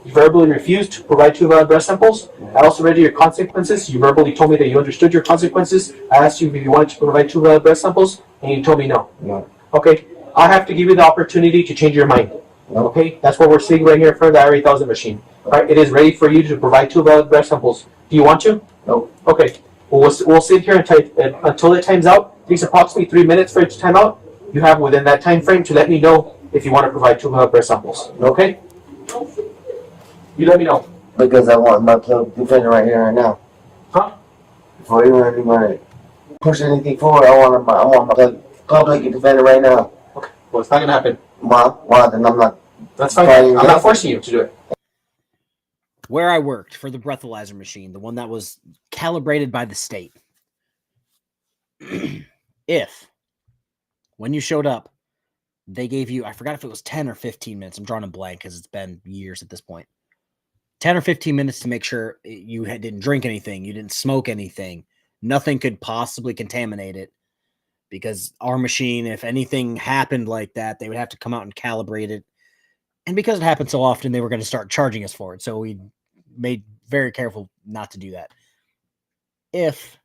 You verbally refused to provide 2 valid breath samples. I also read you your consequences. You verbally told me that you understood your consequences. I asked you if you wanted to provide 2 valid breath samples, and you told me no. No. Okay. I have to give you the opportunity to change your mind. Okay, that's what we're seeing right here in front of the IRA-1000 machine. All right, it is ready for you to provide 2 valid breath samples. Do you want to? No. Okay, well, we'll sit here until it times out. It takes approximately 3 minutes for it to time out. You have within that time frame to let me know if you want to provide 2 valid breath samples. Okay? You let me know. Because I want my plug defender right here, right now. Huh? Before you anybody push anything forward, I want my public defender right now. Okay, well, it's not going to happen. Why? Then I'm not. That's fine. I'm not forcing you to do it. Where I worked for the breathalyzer machine, the one that was calibrated by the state. If, when you showed up, they gave you, I forgot if it was 10 or 15 minutes. I'm drawing a blank because it's been years at this point. 10 or 15 minutes to make sure you didn't drink anything, you didn't smoke anything, nothing could possibly contaminate it, because our machine, if anything happened like that, they would have to come out and calibrate it. And because it happened so often, they were going to start charging us for it. So we made very careful not to do that. If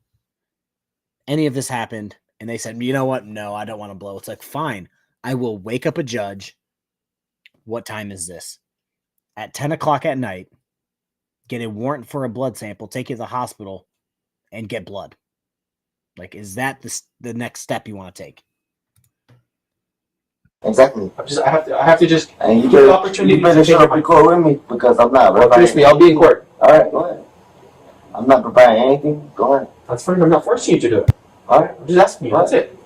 any of this happened and they said, you know what? No, I don't want to blow. It's like, fine, I will wake up a judge. What time is this? At 10 o'clock at night, get a warrant for a blood sample, take you to the hospital, and get blood. Like, is that the next step you want to take? Exactly. I have to just. And you get the opportunity. You better show up in court with me because I'm not. Well, trust me, I'll be in court. All right, go ahead. I'm not providing anything. Go ahead. That's fine. I'm not forcing you to do it. All right. I'm just asking you. That's it.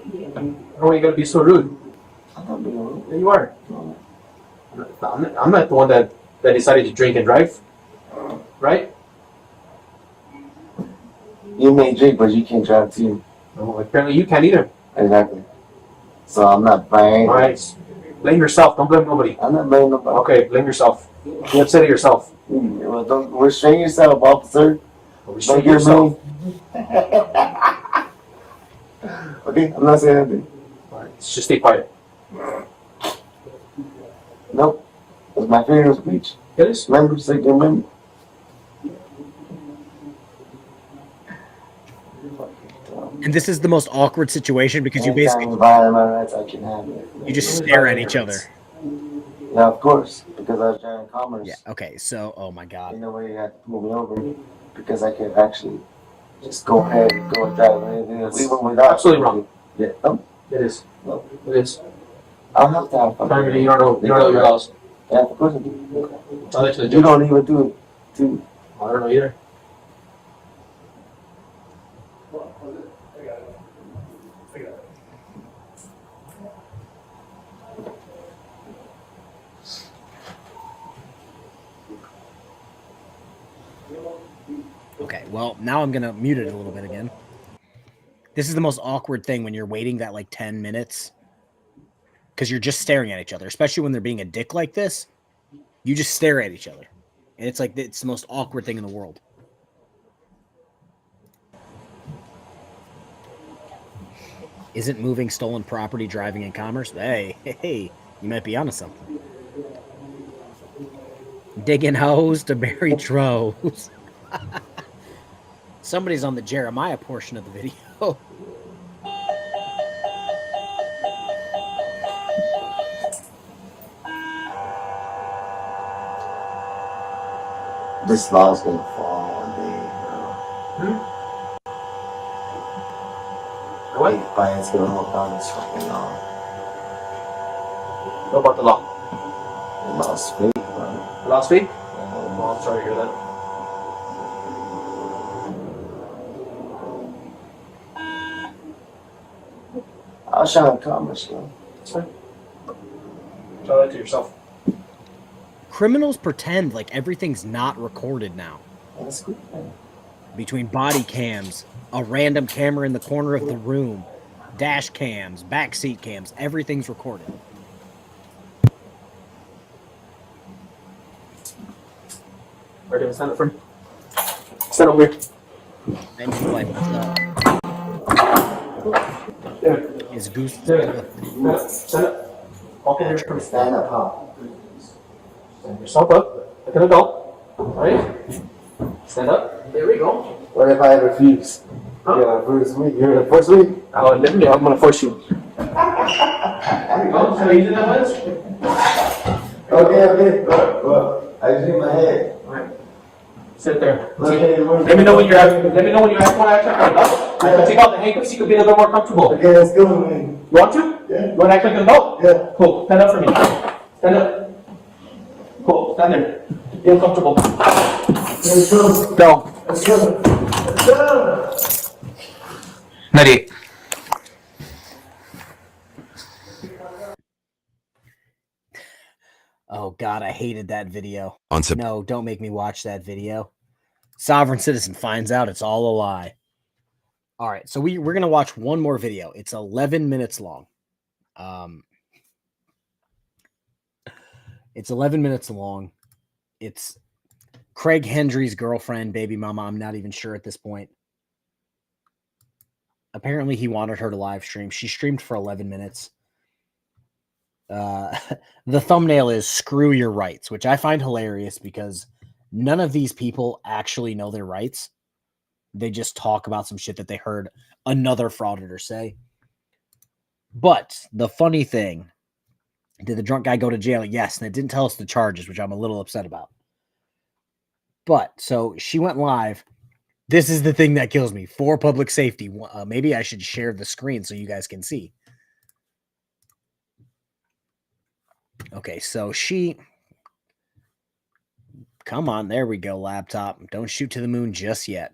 I don't want you to be so rude. I'm not being rude. Yeah, you are. I'm not the one that decided to drink and drive. Right? You may drink, but you can't drive too. No, apparently you can't either. Exactly. So I'm not buying. All right. Blame yourself. Don't blame nobody. I'm not blaming nobody. Okay, blame yourself. Be upset at yourself. Well, don't restrain yourself, officer. Restrain yourself. Okay, I'm not saying anything. All right, just stay quiet. Nope. It's my freedom of speech. It is. Remember, Second Amendment. And this is the most awkward situation because you Anytime basically violate my rights, I can have it. you just stare at each other. Yeah, of course, because I was driving commerce. Yeah. Okay. So, oh my God. Ain't no way you had to pull me over because I could actually just go ahead and go and drive anything else. Even without. Absolutely wrong. Yeah. No. It is. No. It is. I'll have to have fun. You don't know your house. Yeah, of course I do. I'll let you You don't even do it, too. I don't know either. Okay, well, now I'm going to mute it a little bit again. This is the most awkward thing when you're waiting that like 10 minutes because you're just staring at each other, especially when they're being a dick like this. You just stare at each other. And it's like, it's the most awkward thing in the world. Isn't moving stolen property driving in commerce? Hey, you might be onto something. Digging hoes to bury troves. Somebody's on the Jeremiah portion of the video. This law's gonna fall one day, bro. What? Biden's gonna hold on this fucking law. What about the law? The law's fake, bro. The law's fake? Oh, I'm sorry to hear that. I'll shout at commerce, bro. That's fine. Tell that to yourself. Criminals pretend like everything's not recorded now. That's good, man. Between body cams, a random camera in the corner of the room, dash cams, backseat cams, everything's recorded. Where do I stand up from? Stand over here. And like, is Goose. Stand up. Walk in here. Stand up, huh? Stand yourself up like an adult. Alright? Stand up. There we go. What if I refuse? Yeah, first week. You're the first week? Oh, definitely. I'm gonna force you. So you know what? Okay. Well, I just hit my head. Alright. Sit there. Okay, Let me know when you're at. Let me know when you're at. I can take out the handcuffs. You can be a little more comfortable. Okay, let's go, man. You want to? Yeah. You want to act like an adult? Yeah. Cool. Stand up for me. Stand up. Cool. Stand there. Feel comfortable. Let's go. Go. Let's go. Let's go. Ready. Oh God, I hated that video. On No, don't make me watch that video. Sovereign Citizen finds out it's all a lie. All right, so we're gonna watch one more video. It's 11 minutes long. It's 11 minutes long. It's Craig Hendry's girlfriend, baby mama. I'm not even sure at this point. Apparently, he wanted her to live stream. She streamed for 11 minutes. The thumbnail is "Screw Your Rights," which I find hilarious because none of these people actually know their rights. They just talk about some shit that they heard another frauditor say. But the funny thing, did the drunk guy go to jail? Yes, and it didn't tell us the charges, which I'm a little upset about. But so she went live. This is the thing that kills me. For public safety, maybe I should share the screen so you guys can see. Okay, so she... Come on, there we go, laptop. Don't shoot to the moon just yet.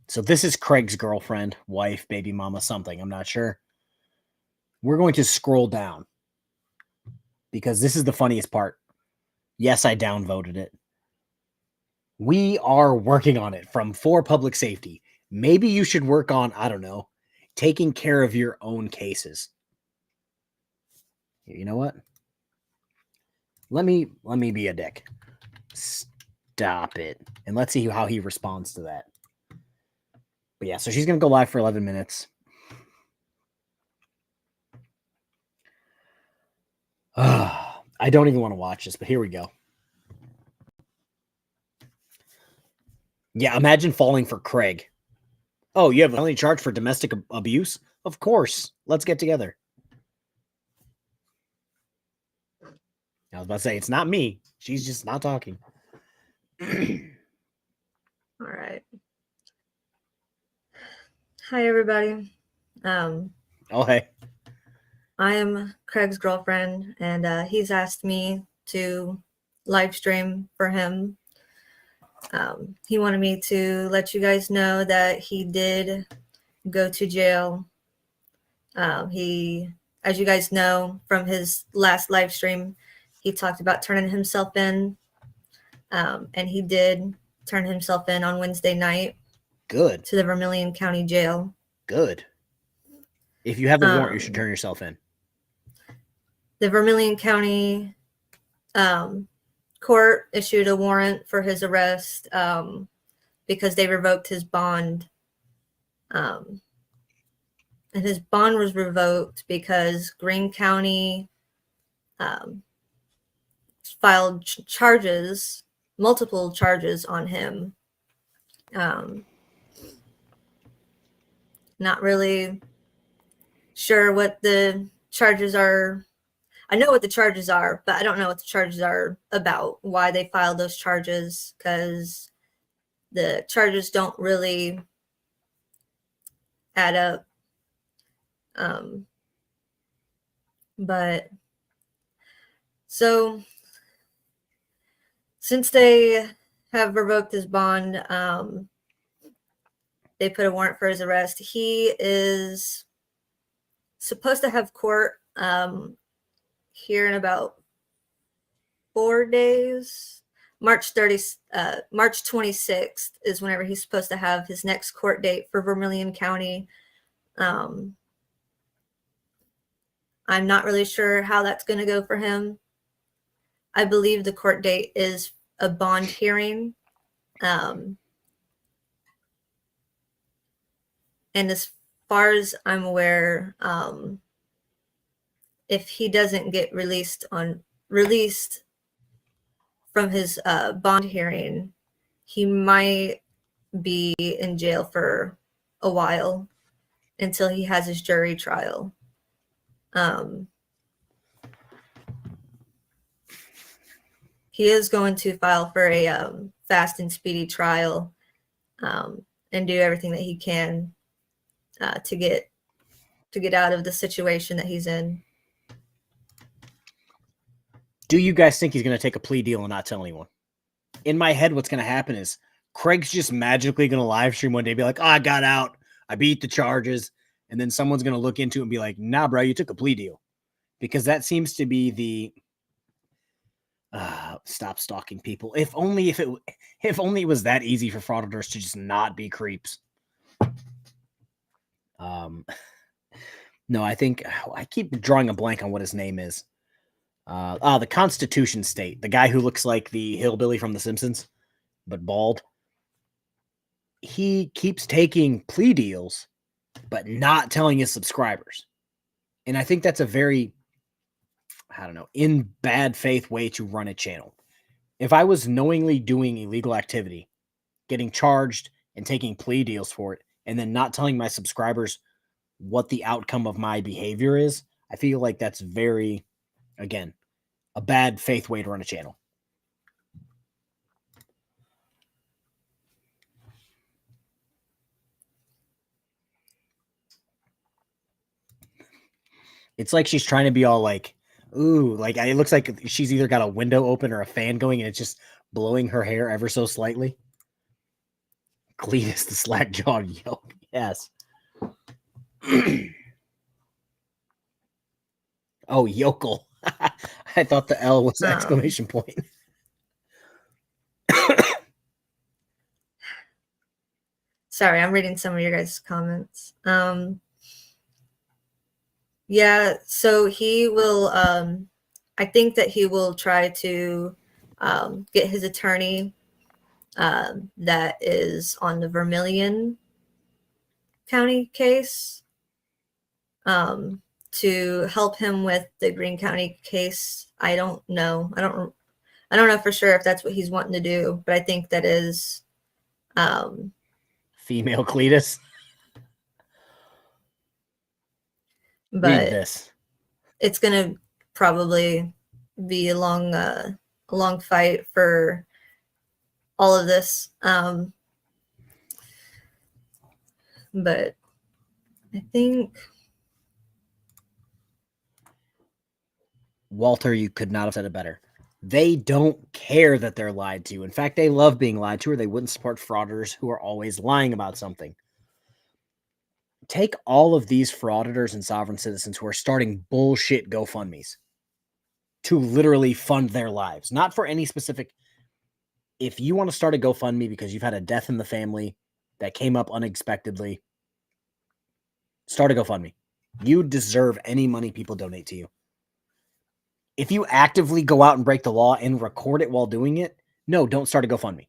So this is Craig's girlfriend, wife, baby mama, something. I'm not sure. We're going to scroll down because this is the funniest part. Yes, I downvoted it. We are working on it from For Public Safety. Maybe you should work on, I don't know, taking care of your own cases. You know what? Let me be a dick. Stop it. And let's see how he responds to that. But yeah, so she's going to go live for 11 minutes. I don't even want to watch this, but here we go. Yeah, imagine falling for Craig. Oh, you have a felony charge for domestic abuse? Of course. Let's get together. I was about to say, it's not me. She's just not talking. All right. Hi, everybody. Oh, hey. I am Craig's girlfriend, and he's asked me to live stream for him. He wanted me to let you guys know that he did go to jail. He, as you guys know from his last live stream, he talked about turning himself in, and he did turn himself in on Wednesday night. Good. To the Vermilion County Jail. Good. If you have a warrant, you should turn yourself in. The Vermilion County court issued a warrant for his arrest because they revoked his bond. And his bond was revoked because Greene County filed charges, multiple charges on him. Not really sure what the charges are. I know what the charges are, but I don't know what the charges are about, why they filed those charges, because the charges don't really add up. But so since they have revoked his bond, they put a warrant for his arrest. He is supposed to have court here in about 4 days. March 26th is whenever he's supposed to have his next court date for Vermilion County. I'm not really sure how that's going to go for him. I believe the court date is a bond hearing. And as far as I'm aware, if he doesn't get released from his bond hearing, he might be in jail for a while until he has his jury trial. He is going to file for a fast and speedy trial, and do everything that he can to get out of the situation that he's in. Do you guys think he's going to take a plea deal and not tell anyone? In my head, what's going to happen is Craig's just magically going to live stream one day, be like, "Oh, I got out. I beat the charges." And then someone's going to look into it and be like, "Nah, bro, you took a plea deal." Because that seems to be the stop stalking people. If only it was that easy for frauditors to just not be creeps. No, I think I keep drawing a blank on what his name is. The Constitution State, the guy who looks like the hillbilly from The Simpsons, but bald. He keeps taking plea deals, but not telling his subscribers. And I think that's a very, I don't know, in bad faith way to run a channel. If I was knowingly doing illegal activity, getting charged and taking plea deals for it, and then not telling my subscribers what the outcome of my behavior is, I feel like that's very, again, a bad faith way to run a channel. It's like she's trying to be all like, ooh, like it looks like she's either got a window open or a fan going and it's just blowing her hair ever so slightly. Cletus, the slack jawed yoke. Yes. Oh, yokel. I thought the L was exclamation point. Sorry, I'm reading some of your guys' comments. Yeah, so he will, I think that he will try to get his attorney that is on the Vermilion County case to help him with the Greene County case. I don't know. I don't know for sure if that's what he's wanting to do, but I think that is female Cletus. But read this. It's gonna probably be a long fight for all of this. But I think Walter, you could not have said it better. They don't care that they're lied to. In fact, they love being lied to, or they wouldn't support frauditors who are always lying about something. Take all of these frauditors and sovereign citizens who are starting bullshit GoFundMes to literally fund their lives, not for any specific. If you want to start a GoFundMe because you've had a death in the family that came up unexpectedly, start a GoFundMe. You deserve any money people donate to you. If you actively go out and break the law and record it while doing it, no, don't start a GoFundMe.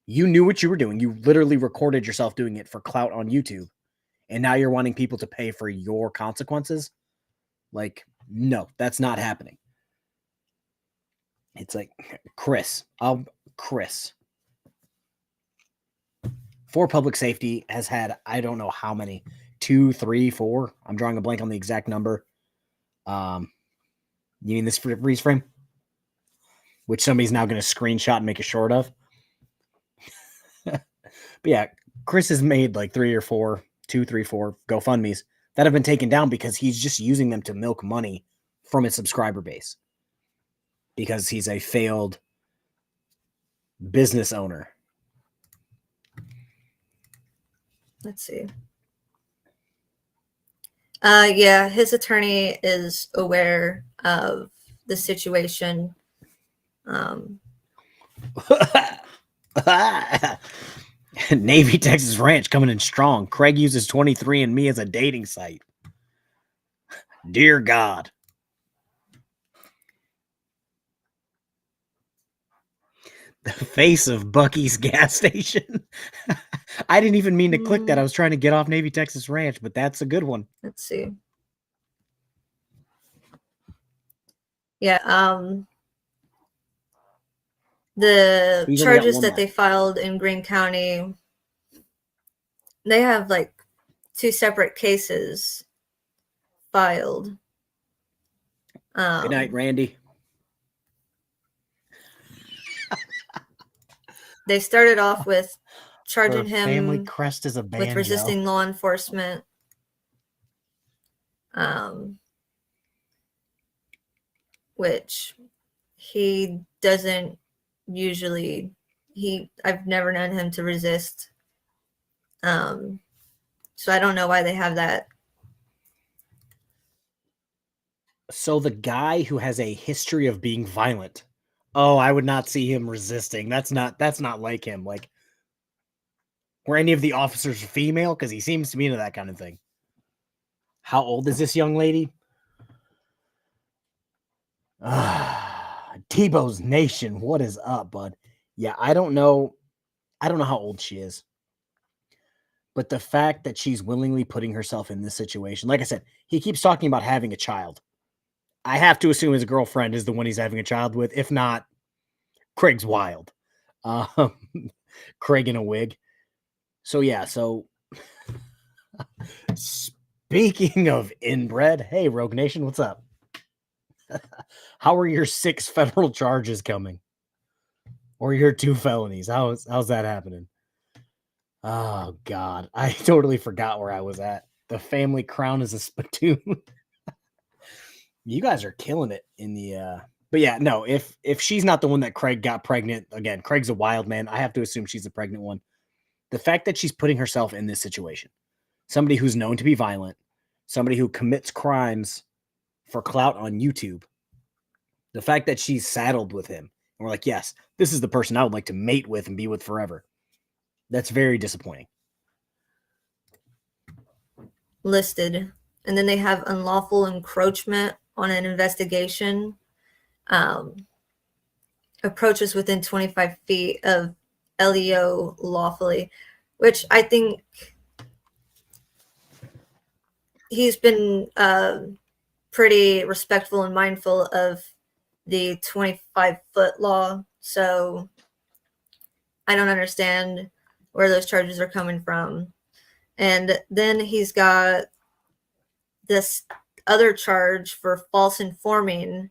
You knew what you were doing. You literally recorded yourself doing it for clout on YouTube. And now you're wanting people to pay for your consequences? Like, no, that's not happening. It's like, Chris. For public safety has had, I don't know how many, 2, 3, 4. I'm drawing a blank on the exact number. You mean this freeze frame? Which somebody's now going to screenshot and make a short of. But yeah, Chris has made like 3 or 4, 2, 3, 4 GoFundMes that have been taken down because he's just using them to milk money from his subscriber base. Because he's a failed business owner. Let's see. Yeah, his attorney is aware of the situation. Navy Texas Ranch coming in strong. Craig uses 23andMe as a dating site. Dear God. The face of Bucky's gas station. I didn't even mean to click that. I was trying to get off Navy Texas Ranch, but that's a good one. Let's see. Yeah, the charges that they filed in Greene County, they have like two separate cases filed. Good night, Randy. They started off with charging Her family him crest is a with banjo. resisting law enforcement. Which he doesn't usually. I've never known him to resist. So I don't know why they have that. So the guy who has a history of being violent. Oh, I would not see him resisting. That's not like him. Like, were any of the officers female? Because he seems to be into that kind of thing. How old is this young lady? Tebow's Nation. What is up, bud? Yeah, I don't know how old she is. But the fact that she's willingly putting herself in this situation, like I said, he keeps talking about having a child. I have to assume his girlfriend is the one he's having a child with. If not, Craig's wild. Craig in a wig. So yeah, speaking of inbred, hey, Rogue Nation, what's up? How are your 6 federal charges coming? Or your 2 felonies? How's that happening? Oh, God. I totally forgot where I was at. The family crown is a spittoon. You guys are killing it in the... But yeah, no, if she's not the one that Craig got pregnant, again, Craig's a wild man. I have to assume she's the pregnant one. The fact that she's putting herself in this situation, somebody who's known to be violent, somebody who commits crimes for clout on YouTube, the fact that she's saddled with him, and we're like, yes, this is the person I would like to mate with and be with forever. That's very disappointing. Listed. And then they have unlawful encroachment on an investigation. Approaches within 25 feet of LEO lawfully, which I think he's been pretty respectful and mindful of the 25-foot law. So I don't understand where those charges are coming from. And then he's got this other charge for false informing.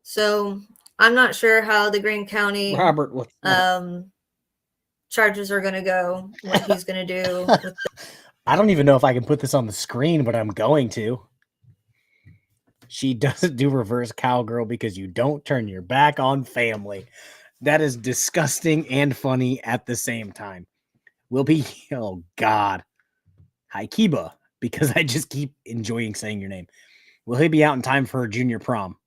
So I'm not sure how the Greene County Robert, what's charges are going to go, what he's going to do. With I don't even know if I can put this on the screen, but I'm going to. She doesn't do reverse cowgirl because you don't turn your back on family. That is disgusting and funny at the same time. Will be, oh God. Hi, Kiba, because I just keep enjoying saying your name. Will he be out in time for her junior prom?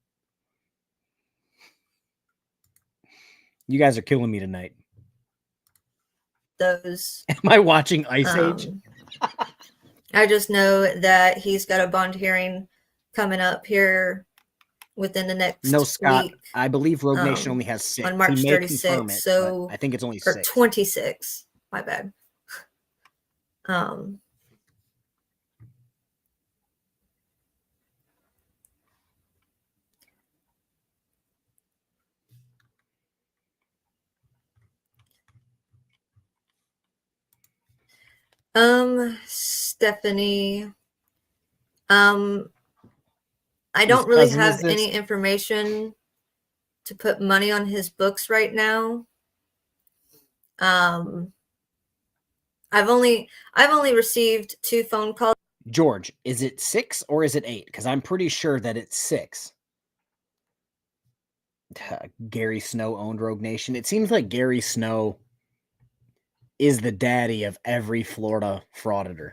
You guys are killing me tonight. those. Am I watching Ice Age? I just know that he's got a bond hearing coming up here within the next No, Scott. week. I believe Rogue Nation only has 6. On March He may confirm 36th. it, So but I think it's only or 6. 26. My bad. Stephanie, I don't really have any information to put money on his books right now. I've only received 2 phone calls. George, is it 6 or is it 8? Because I'm pretty sure that it's 6. Gary Snow owned Rogue Nation. It seems like Gary Snow is the daddy of every Florida frauditor.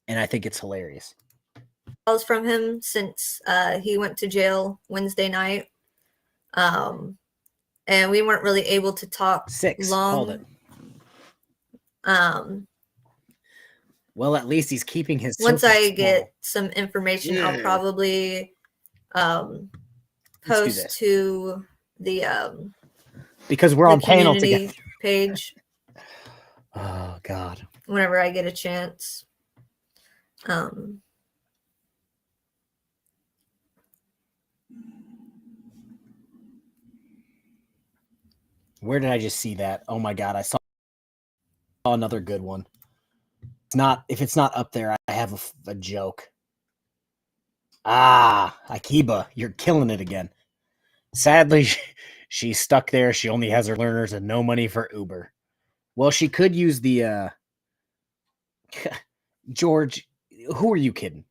And I think it's hilarious. Calls from him since he went to jail Wednesday night. And we weren't really able to talk 6. long. Called it. Well, at least he's keeping his Once circle I small. get some information, I'll probably post to the because we're the on panel community together. page. Oh God. Whenever I get a chance. Where did I just see that? Oh my God, I saw another good one. It's not, if it's not up there, I have a joke. Akiba, you're killing it again. Sadly, she's stuck there. She only has her learners and no money for Uber. Well, she could use the, George, who are you kidding?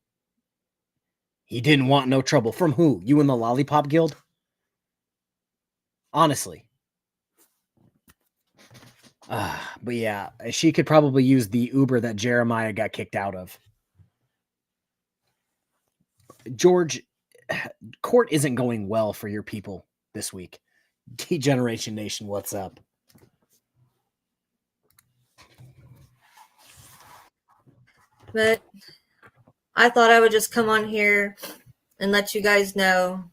He didn't want no trouble. From who? You and the Lollipop Guild? Honestly. But yeah, she could probably use the Uber that Jeremiah got kicked out of. George, court isn't going well for your people this week. Degeneration Nation, what's up? But I thought I would just come on here and let you guys know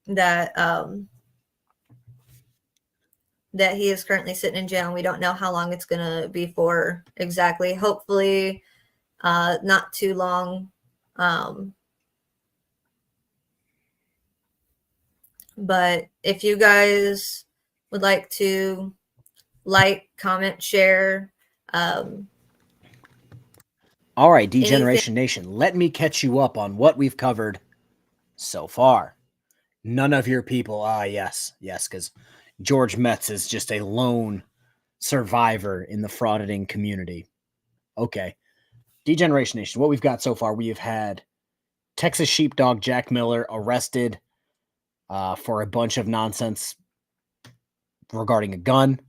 that that he is currently sitting in jail. We don't know how long it's going to be for exactly. Hopefully not too long. But if you guys would like to like, comment, share. All right, Degeneration Nation, let me catch you up on what we've covered so far. None of your people, yes, because George Metz is just a lone survivor in the frauditing community. Okay. Degeneration Nation, what we've got so far, we have had Texas sheepdog Jack Miller arrested for a bunch of nonsense regarding a gun.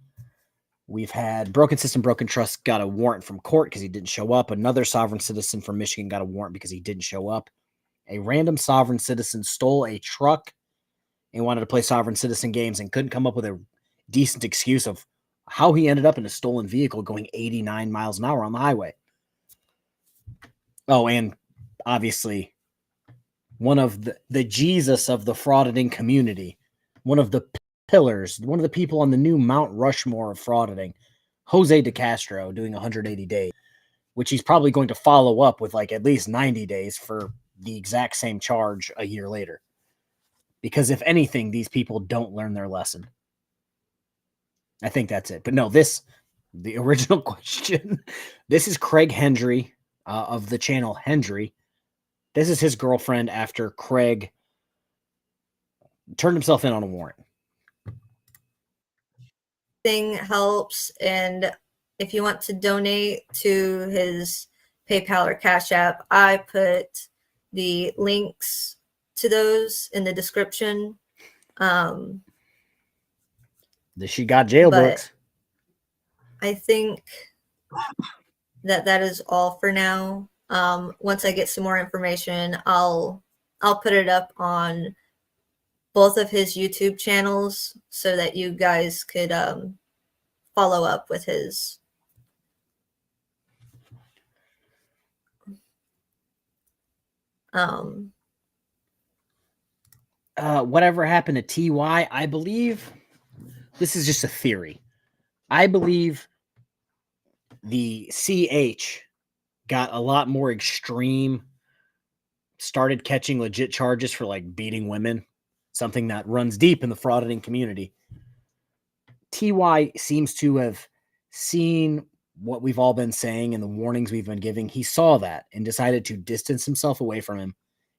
We've had Broken System, Broken Trust got a warrant from court because he didn't show up. Another sovereign citizen from Michigan got a warrant because he didn't show up. A random sovereign citizen stole a truck and wanted to play sovereign citizen games and couldn't come up with a decent excuse of how he ended up in a stolen vehicle going 89 miles an hour on the highway. Oh, and obviously one of the Jesus of the frauditing community, one of the pillars, one of the people on the new Mount Rushmore of frauditing, Jose De Castro, doing 180 days, which he's probably going to follow up with like at least 90 days for the exact same charge a year later. Because if anything, these people don't learn their lesson. I think that's it. But no, the original question, this is Craig Hendry of the channel Hendry. This is his girlfriend after Craig turned himself in on a warrant. Thing helps, and if you want to donate to his PayPal or Cash App, I put the links to those in the description. She got jailbooks. I think that is all for now. Once I get some more information, I'll put it up on both of his YouTube channels so that you guys could follow up with his. Whatever happened to TY, I believe this is just a theory. I believe the CH got a lot more extreme, started catching legit charges for like beating women, something that runs deep in the frauditing community. TY seems to have seen what we've all been saying and the warnings we've been giving. He saw that and decided to distance himself away from him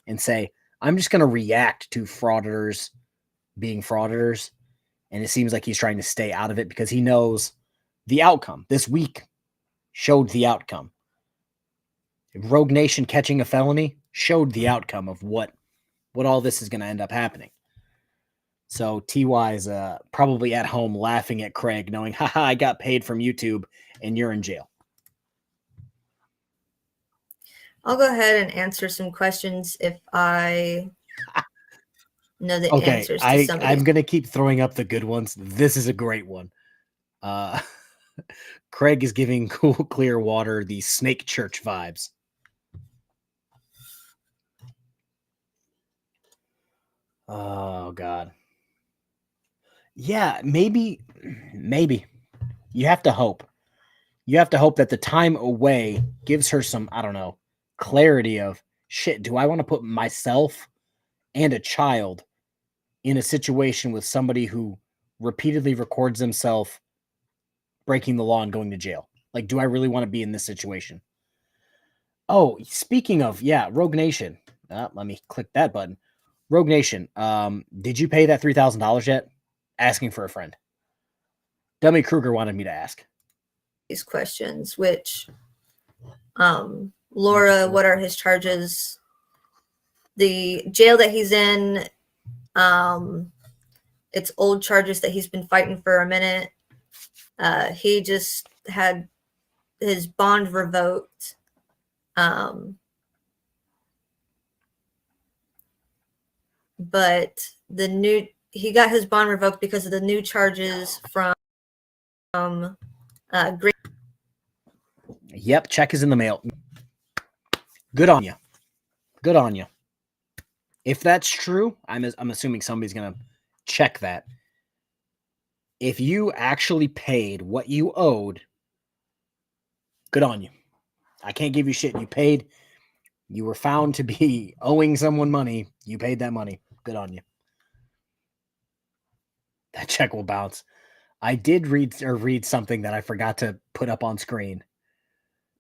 and say, I'm just going to react to frauditors being frauditors. And it seems like he's trying to stay out of it because he knows the outcome. This week showed the outcome. Rogue Nation catching a felony showed the outcome of what all this is going to end up happening. So TY is probably at home laughing at Craig, knowing, haha, I got paid from YouTube and you're in jail. I'll go ahead and answer some questions if I know the answers to somebody. I'm going to keep throwing up the good ones. This is a great one. Craig is giving Cool Clear Water the Snake Church vibes. Oh, God. Yeah, maybe. You have to hope. You have to hope that the time away gives her some, I don't know, clarity of, shit, do I want to put myself and a child in a situation with somebody who repeatedly records himself breaking the law and going to jail. Like, do I really want to be in this situation? Oh, speaking of, yeah, Rogue Nation. Let me click that button. Rogue Nation, did you pay that $3,000 yet? Asking for a friend. Dummy Kruger wanted me to ask. These questions, which, Laura, what are his charges? The jail that he's in, it's old charges that he's been fighting for a minute. He just had his bond revoked. But he got his bond revoked because of the new charges from Green. Yep, check is in the mail. Good on you. Good on you. If that's true, I'm assuming somebody's going to check that. If you actually paid what you owed, good on you. I can't give you shit. You paid. You were found to be owing someone money. You paid that money. Good on you. That check will bounce. I did read something that I forgot to put up on screen.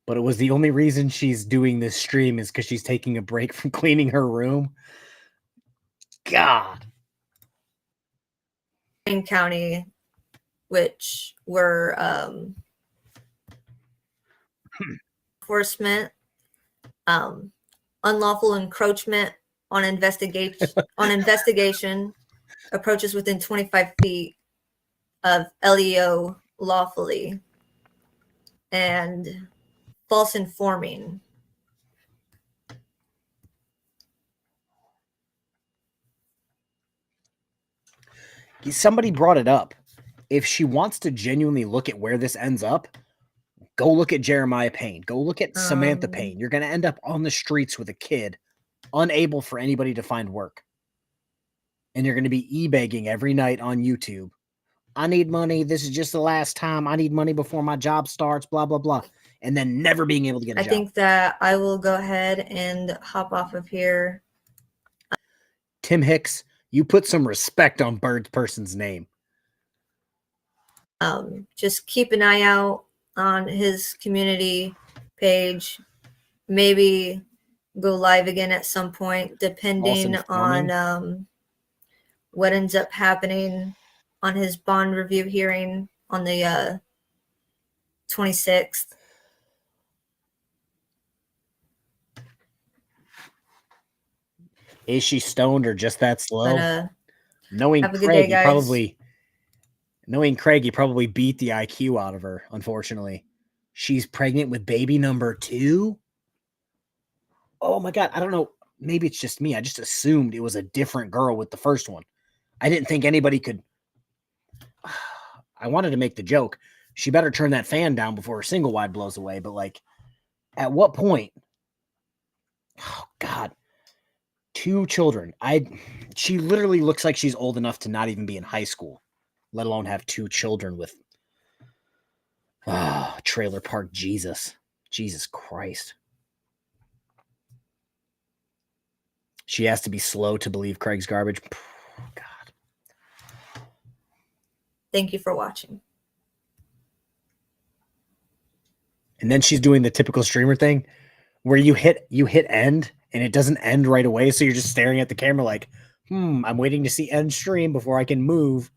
But it was the only reason she's doing this stream is because she's taking a break from cleaning her room. God. County, which were enforcement, unlawful encroachment on investigation, approaches within 25 feet of LEO lawfully, and false informing. Somebody brought it up. If she wants to genuinely look at where this ends up, go look at Jeremiah Payne. Go look at Samantha Payne. You're going to end up on the streets with a kid, unable for anybody to find work. And you're going to be e-begging every night on YouTube. I need money. This is just the last time. I need money before my job starts, blah, blah, blah. And then never being able to get a job. I think that I will go ahead and hop off of here. Tim Hicks, you put some respect on Bird's person's name. Just keep an eye out on his community page. Maybe go live again at some point, depending on what ends up happening on his bond review hearing on the 26th. Is she stoned or just that slow? But, knowing have a good Craig, day, guys. Knowing Craig, he probably beat the IQ out of her, unfortunately. She's pregnant with baby number 2? Oh my God, I don't know. Maybe it's just me. I just assumed it was a different girl with the first one. I didn't think anybody could. I wanted to make the joke. She better turn that fan down before her single wide blows away. But like, at what point? Oh God. 2 children. She literally looks like she's old enough to not even be in high school, let alone have 2 children with trailer park Jesus. Jesus Christ. She has to be slow to believe Craig's garbage. God. Thank you for watching. And then she's doing the typical streamer thing where you hit end and it doesn't end right away. So you're just staring at the camera like, I'm waiting to see end stream before I can move.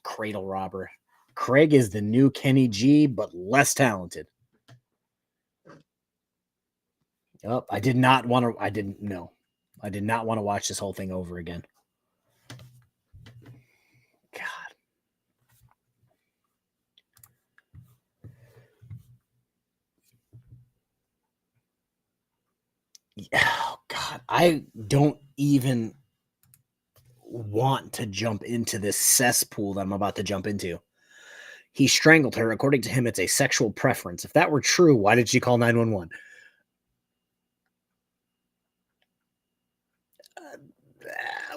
Cradle robber. Craig is the new Kenny G, but less talented. Oh, I did not want to watch this whole thing over again. God. Oh God, I don't even want to jump into this cesspool that I'm about to jump into. He strangled her. According to him, it's a sexual preference. If that were true, why did she call 911?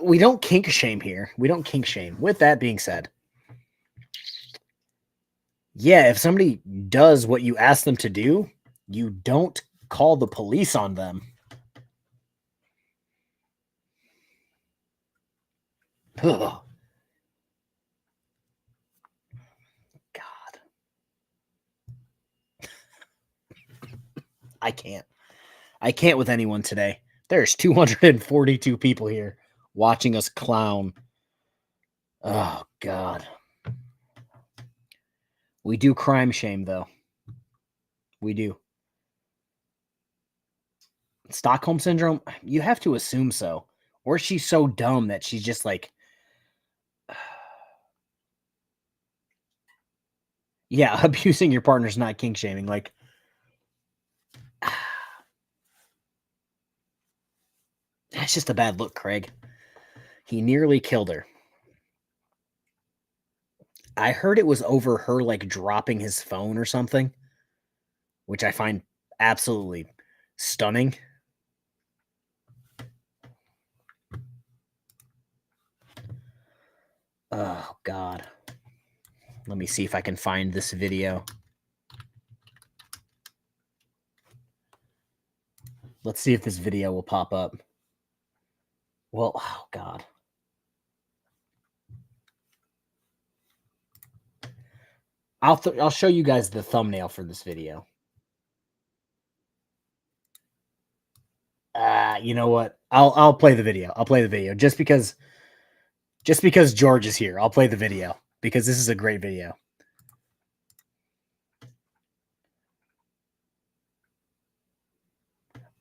We don't kink shame here. We don't kink shame. With that being said, yeah, if somebody does what you ask them to do, you don't call the police on them. Ugh. I can't. I can't with anyone today. There's 242 people here watching us clown. Oh, God. We do crime shame, though. We do. Stockholm Syndrome? You have to assume so. Or she's so dumb that she's just like... Yeah, abusing your partner's not kink shaming. Like... That's just a bad look, Craig. He nearly killed her. I heard it was over her, like, dropping his phone or something, which I find absolutely stunning. Oh, God. Let me see if I can find this video. Let's see if this video will pop up. Well, oh, God. I'll show you guys the thumbnail for this video. You know what? I'll play the video. I'll play the video just because George is here. I'll play the video because this is a great video.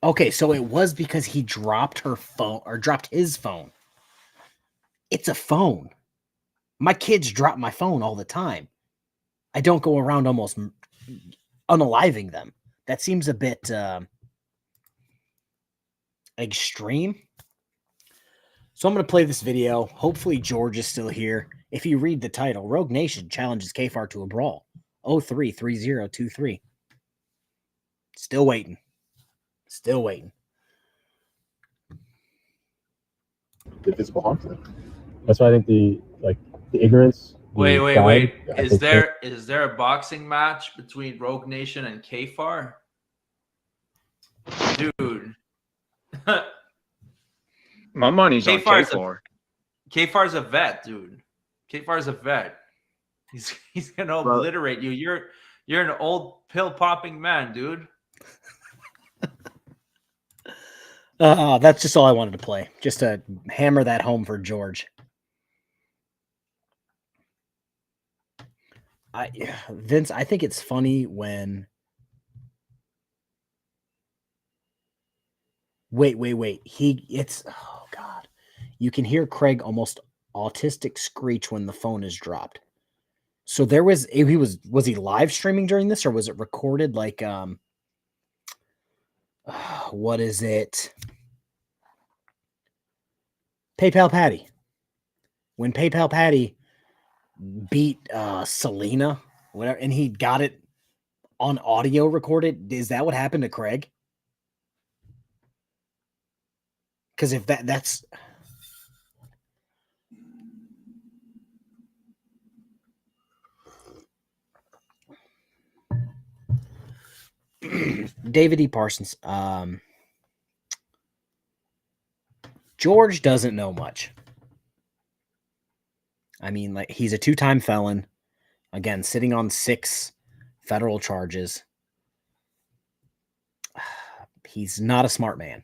Okay, so it was because he dropped her phone or dropped his phone. It's a phone. My kids drop my phone all the time. I don't go around almost unaliving them. That seems a bit extreme. So I'm going to play this video. Hopefully George is still here. If you read the title, Rogue Nation challenges KFAR to a brawl. 033023. Still waiting. Still waiting. The physical harm to them. That's why I think the ignorance. Wait. Is there a boxing match between Rogue Nation and KFAR? Dude. My money's on KFAR. KFAR's a vet, dude. KFAR's a vet. He's gonna obliterate you. You're an old pill popping man, dude. That's just all I wanted to play. Just to hammer that home for George. Vince, I think it's funny when... Wait. Oh, God. You can hear Craig almost autistic screech when the phone is dropped. So there was he live streaming during this, or was it recorded like what is it? PayPal Patty. When PayPal Patty beat Selena, whatever, and he got it on audio recorded. Is that what happened to Craig? Because if that's David E. Parsons. George doesn't know much. I mean, like, he's a 2-time felon. Again, sitting on 6 federal charges. He's not a smart man.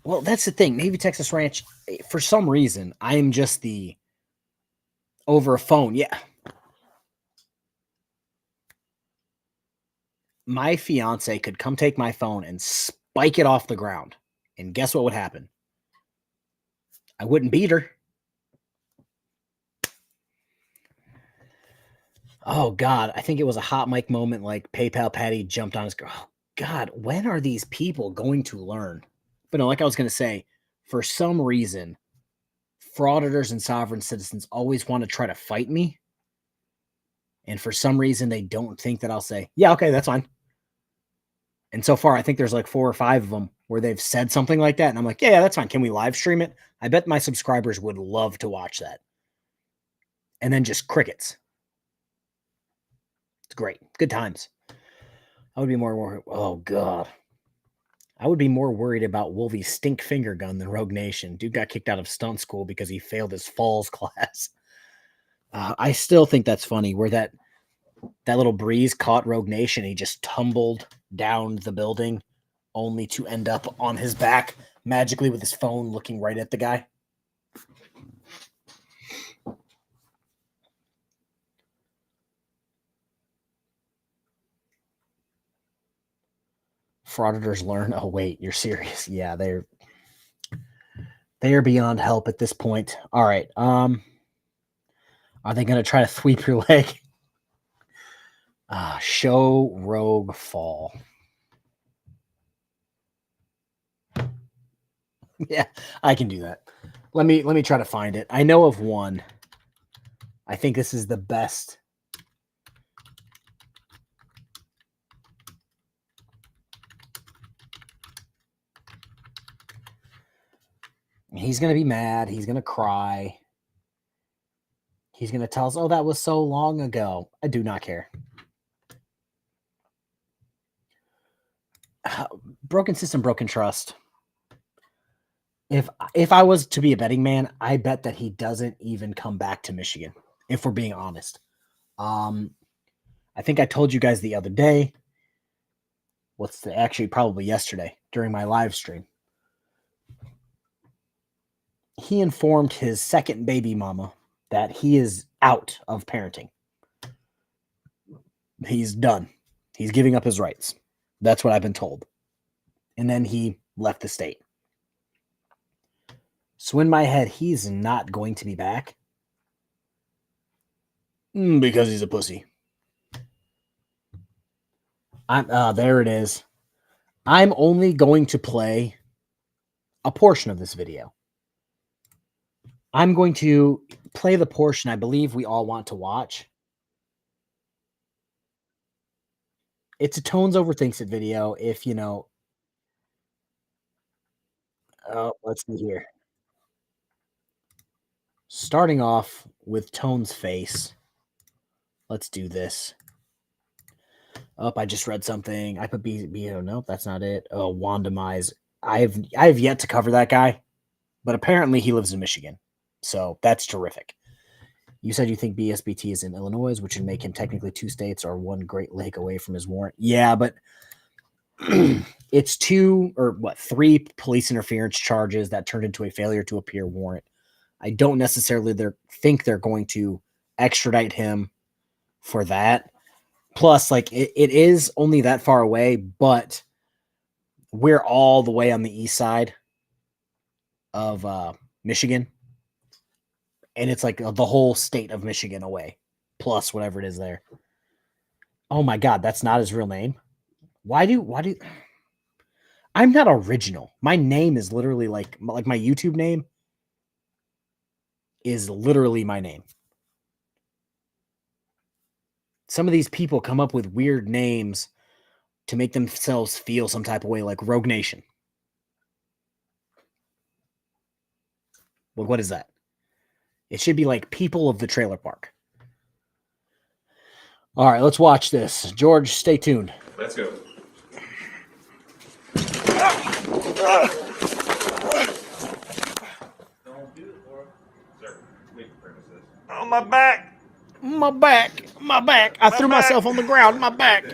Well, that's the thing. Navy Texas Ranch, for some reason, I am just the over a phone. Yeah. My fiance could come take my phone and spike it off the ground. And guess what would happen? I wouldn't beat her. Oh, God. I think it was a hot mic moment, like PayPal Patty jumped on his girl. Oh, God, when are these people going to learn? But no, like I was going to say, for some reason, frauditors and sovereign citizens always want to try to fight me. And for some reason, they don't think that I'll say, yeah, okay, that's fine. And so far, I think there's like 4 or 5 of them where they've said something like that. And I'm like, yeah, that's fine. Can we live stream it? I bet my subscribers would love to watch that. And then just crickets. It's great. Good times. I would be more worried. Oh, God. I would be more worried about Wolvie's stink finger gun than Rogue Nation. Dude got kicked out of stunt school because he failed his falls class. I still think that's funny where that little breeze caught Rogue Nation. He just tumbled down the building only to end up on his back magically with his phone looking right at the guy. Frauditors learn. Oh, wait, you're serious. Yeah, they are beyond help at this point. All right. Are they going to try to sweep your leg? Show Rogue fall. Yeah, I can do that. Let me try to find it. I know of one. I think this is the best. He's going to be mad. He's going to cry. He's going to tell us, oh, that was so long ago. I do not care. Broken system, broken trust. If I was to be a betting man, I bet that he doesn't even come back to Michigan, if we're being honest. I think I told you guys the other day, actually probably yesterday during my live stream. He informed his second baby mama that he is out of parenting. He's done. He's giving up his rights. That's what I've been told. And then he left the state. So in my head, he's not going to be back. Because he's a pussy. There it is. I'm only going to play a portion of this video. I'm going to play the portion I believe we all want to watch. It's a Tones Overthinks It video. If you know. Let's see here. Starting off with Tone's face. Let's do this. I just read something. I put nope, that's not it. Oh, Wandamize. I've yet to cover that guy, but apparently he lives in Michigan. So that's terrific. You said you think BSBT is in Illinois, which would make him technically 2 states or 1 Great Lake away from his warrant. Yeah, but it's 3 police interference charges that turned into a failure to appear warrant. I don't necessarily think they're going to extradite him for that. Plus, it is only that far away, but we're all the way on the east side of Michigan. And it's the whole state of Michigan away, plus whatever it is there. Oh my God, that's not his real name. Why do I'm not original. My name is literally like my YouTube name is literally my name. Some of these people come up with weird names to make themselves feel some type of way, like Rogue Nation. Well, what is that? It should be like People of the Trailer Park. All right, let's watch this. George, stay tuned. Let's go. Oh, my back. My back. I threw myself on the ground. My back.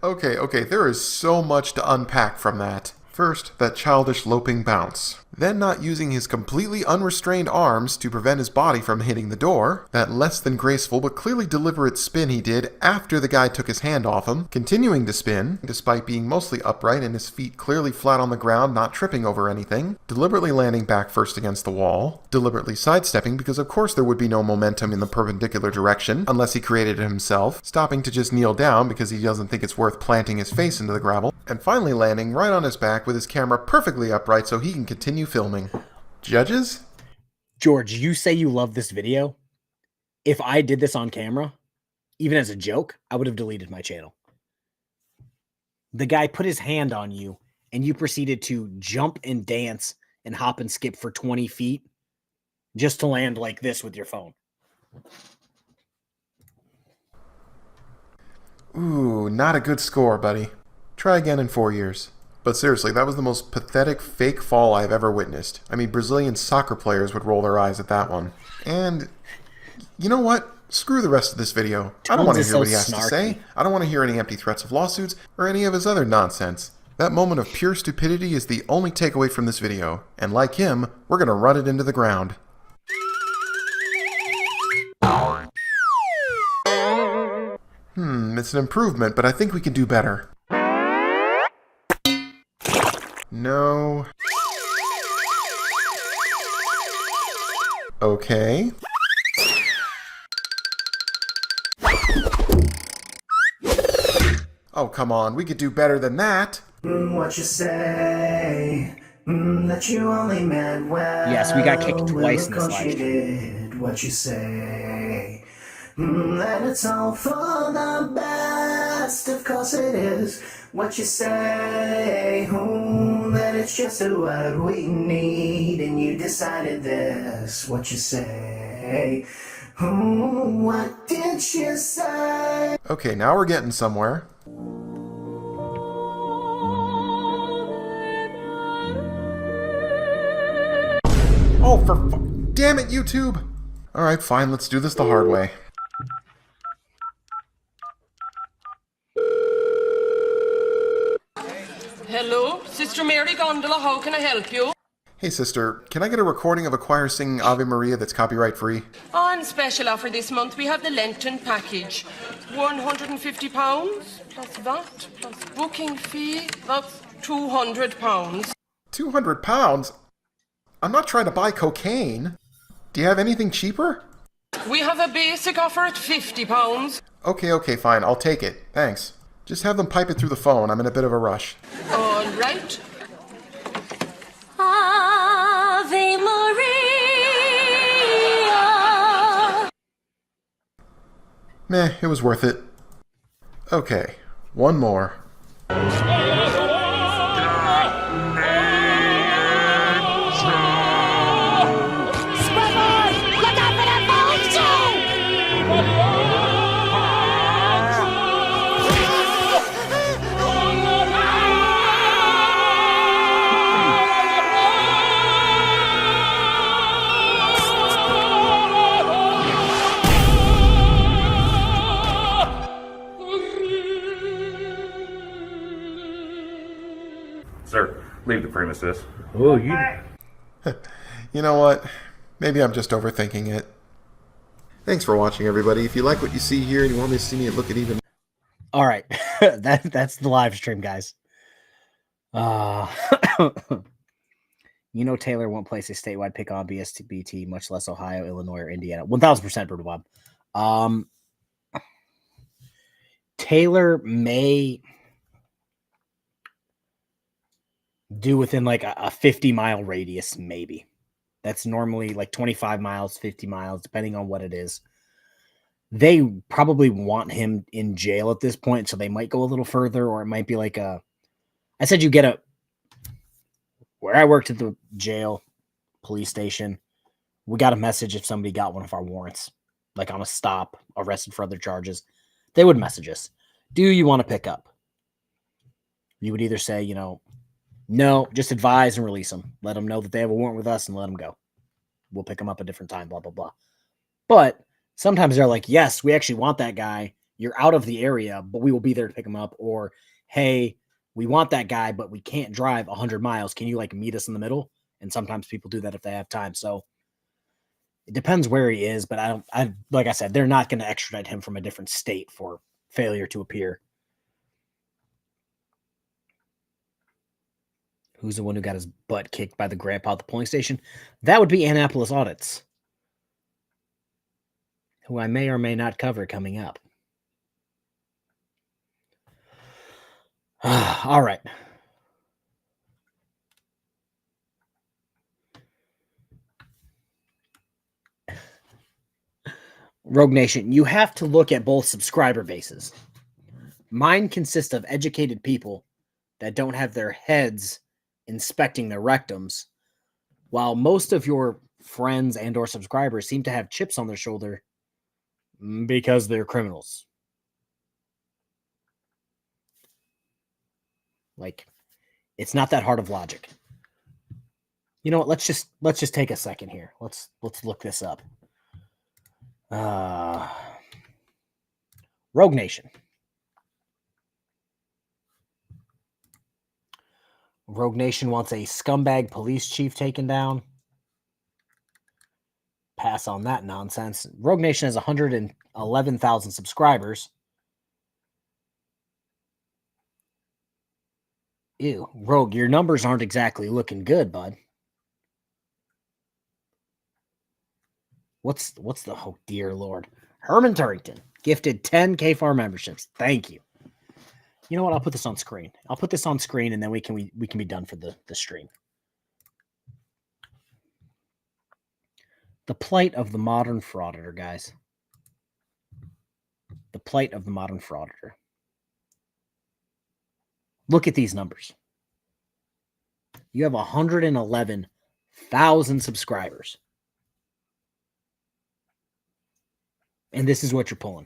Okay, there is so much to unpack from that. First, that childish loping bounce. Then not using his completely unrestrained arms to prevent his body from hitting the door. That less than graceful but clearly deliberate spin he did after the guy took his hand off him. Continuing to spin, despite being mostly upright and his feet clearly flat on the ground, not tripping over anything. Deliberately landing back first against the wall. Deliberately sidestepping because of course there would be no momentum in the perpendicular direction unless he created it himself. Stopping to just kneel down because he doesn't think it's worth planting his face into the gravel. And finally landing right on his back with his camera perfectly upright so he can continue filming. Judges? George, you say you love this video. If I did this on camera, even as a joke, I would have deleted my channel. The guy put his hand on you and you proceeded to jump and dance and hop and skip for 20 feet just to land like this with your phone. Ooh, not a good score, buddy. Try again in 4 years. But seriously, that was the most pathetic fake fall I've ever witnessed. I mean, Brazilian soccer players would roll their eyes at that one. And You know what? Screw the rest of this video. I don't want to Tons is hear what so he has to snarky. say. I don't want to hear any empty threats of lawsuits or any of his other nonsense. That moment of pure stupidity is the only takeaway from this video. And like him, we're going to run it into the ground. It's an improvement, but I think we can do better. No. Okay. Oh, come on. We could do better than that. What you say? That you only meant well. Yes, we got kicked twice in this Of course live you stream. did. What you say? That it's all for the best. Of course it is. What you say? That it's just what we need, and you decided this. What you say? What did you say? Okay, now we're getting somewhere. Oh, damn it, YouTube! Alright, fine, let's do this the hard way. Hello, Sister Mary Gondola, how can I help you? Hey sister, can I get a recording of a choir singing Ave Maria that's copyright free? On special offer this month, we have the Lenten package. £150 plus VAT plus booking fee, that's £200. £200? I'm not trying to buy cocaine. Do you have anything cheaper? We have a basic offer at £50. Okay, fine, I'll take it. Thanks. Just have them pipe it through the phone. I'm in a bit of a rush. All right. Ave Maria. Meh, it was worth it. Okay, one more. Sir, leave the premises. Oh, you... You know what? Maybe I'm just overthinking it. Thanks for watching, everybody. If you like what you see here and you want me to see me look at even... All right. That's the live stream, guys. You know Taylor won't place a statewide pick on BSTBT, much less Ohio, Illinois, or Indiana. 1,000%, Brutal Bob. Taylor may do within like a 50-mile radius, maybe. That's normally like 25 miles, 50 miles, depending on what it is. They probably want him in jail at this point, so they might go a little further, or it might be like I said you get a... Where I worked at the jail, police station, we got a message if somebody got one of our warrants, like on a stop, arrested for other charges. They would message us. Do you want to pick up? You would either say, no, just advise and release them. Let them know that they have a warrant with us and let them go. We'll pick them up a different time, blah, blah, blah. But sometimes they're like, yes, we actually want that guy. You're out of the area, but we will be there to pick him up. Or, hey, we want that guy, but we can't drive 100 miles. Can you meet us in the middle? And sometimes people do that if they have time. So it depends where he is, but like I said, they're not going to extradite him from a different state for failure to appear. Who's the one who got his butt kicked by the grandpa at the polling station? That would be Annapolis Audits, who I may or may not cover coming up. All right. Rogue Nation, you have to look at both subscriber bases. Mine consists of educated people that don't have their heads inspecting their rectums, while most of your friends and or subscribers seem to have chips on their shoulder because they're criminals. It's not that hard of logic. You know what? Let's just take a second here. Let's look this up. Rogue Nation. Rogue Nation wants a scumbag police chief taken down. Pass on that nonsense. Rogue Nation has 111,000 subscribers. Ew, Rogue, your numbers aren't exactly looking good, bud. What's the, oh dear Lord. Herman Turrington gifted 10 KFAR memberships. Thank you. You know what? I'll put this on screen. I'll put this on screen and then we can be done for the stream. The plight of the modern frauditor, guys. The plight of the modern frauditor. Look at these numbers. You have 111,000 subscribers. And this is what you're pulling.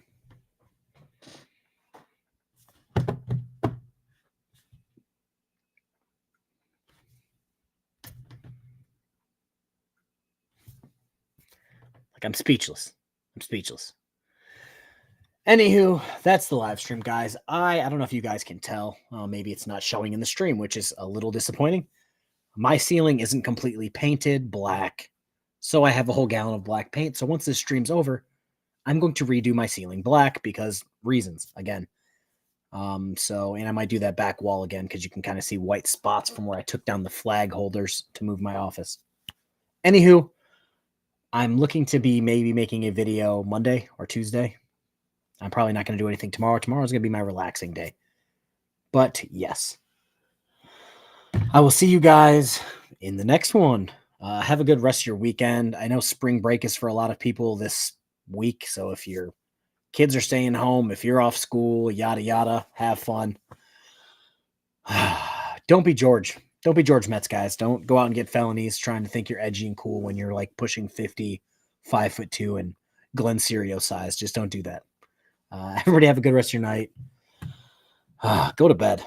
Like, I'm speechless. I'm speechless. Anywho, that's the live stream, guys. I don't know if you guys can tell. Maybe it's not showing in the stream, which is a little disappointing. My ceiling isn't completely painted black, so I have a whole gallon of black paint. So once this stream's over, I'm going to redo my ceiling black because reasons, again. And I might do that back wall again because you can kind of see white spots from where I took down the flag holders to move my office. Anywho, I'm looking to be maybe making a video Monday or Tuesday. I'm probably not going to do anything tomorrow. Tomorrow's going to be my relaxing day. But yes, I will see you guys in the next one. Have a good rest of your weekend. I know spring break is for a lot of people this week. So if your kids are staying home, if you're off school, yada, yada, have fun. Don't be George. Don't be George Metz, guys. Don't go out and get felonies trying to think you're edgy and cool when you're like pushing 50, 5'2", and Glenn Serio size. Just don't do that. Everybody have a good rest of your night. Go to bed.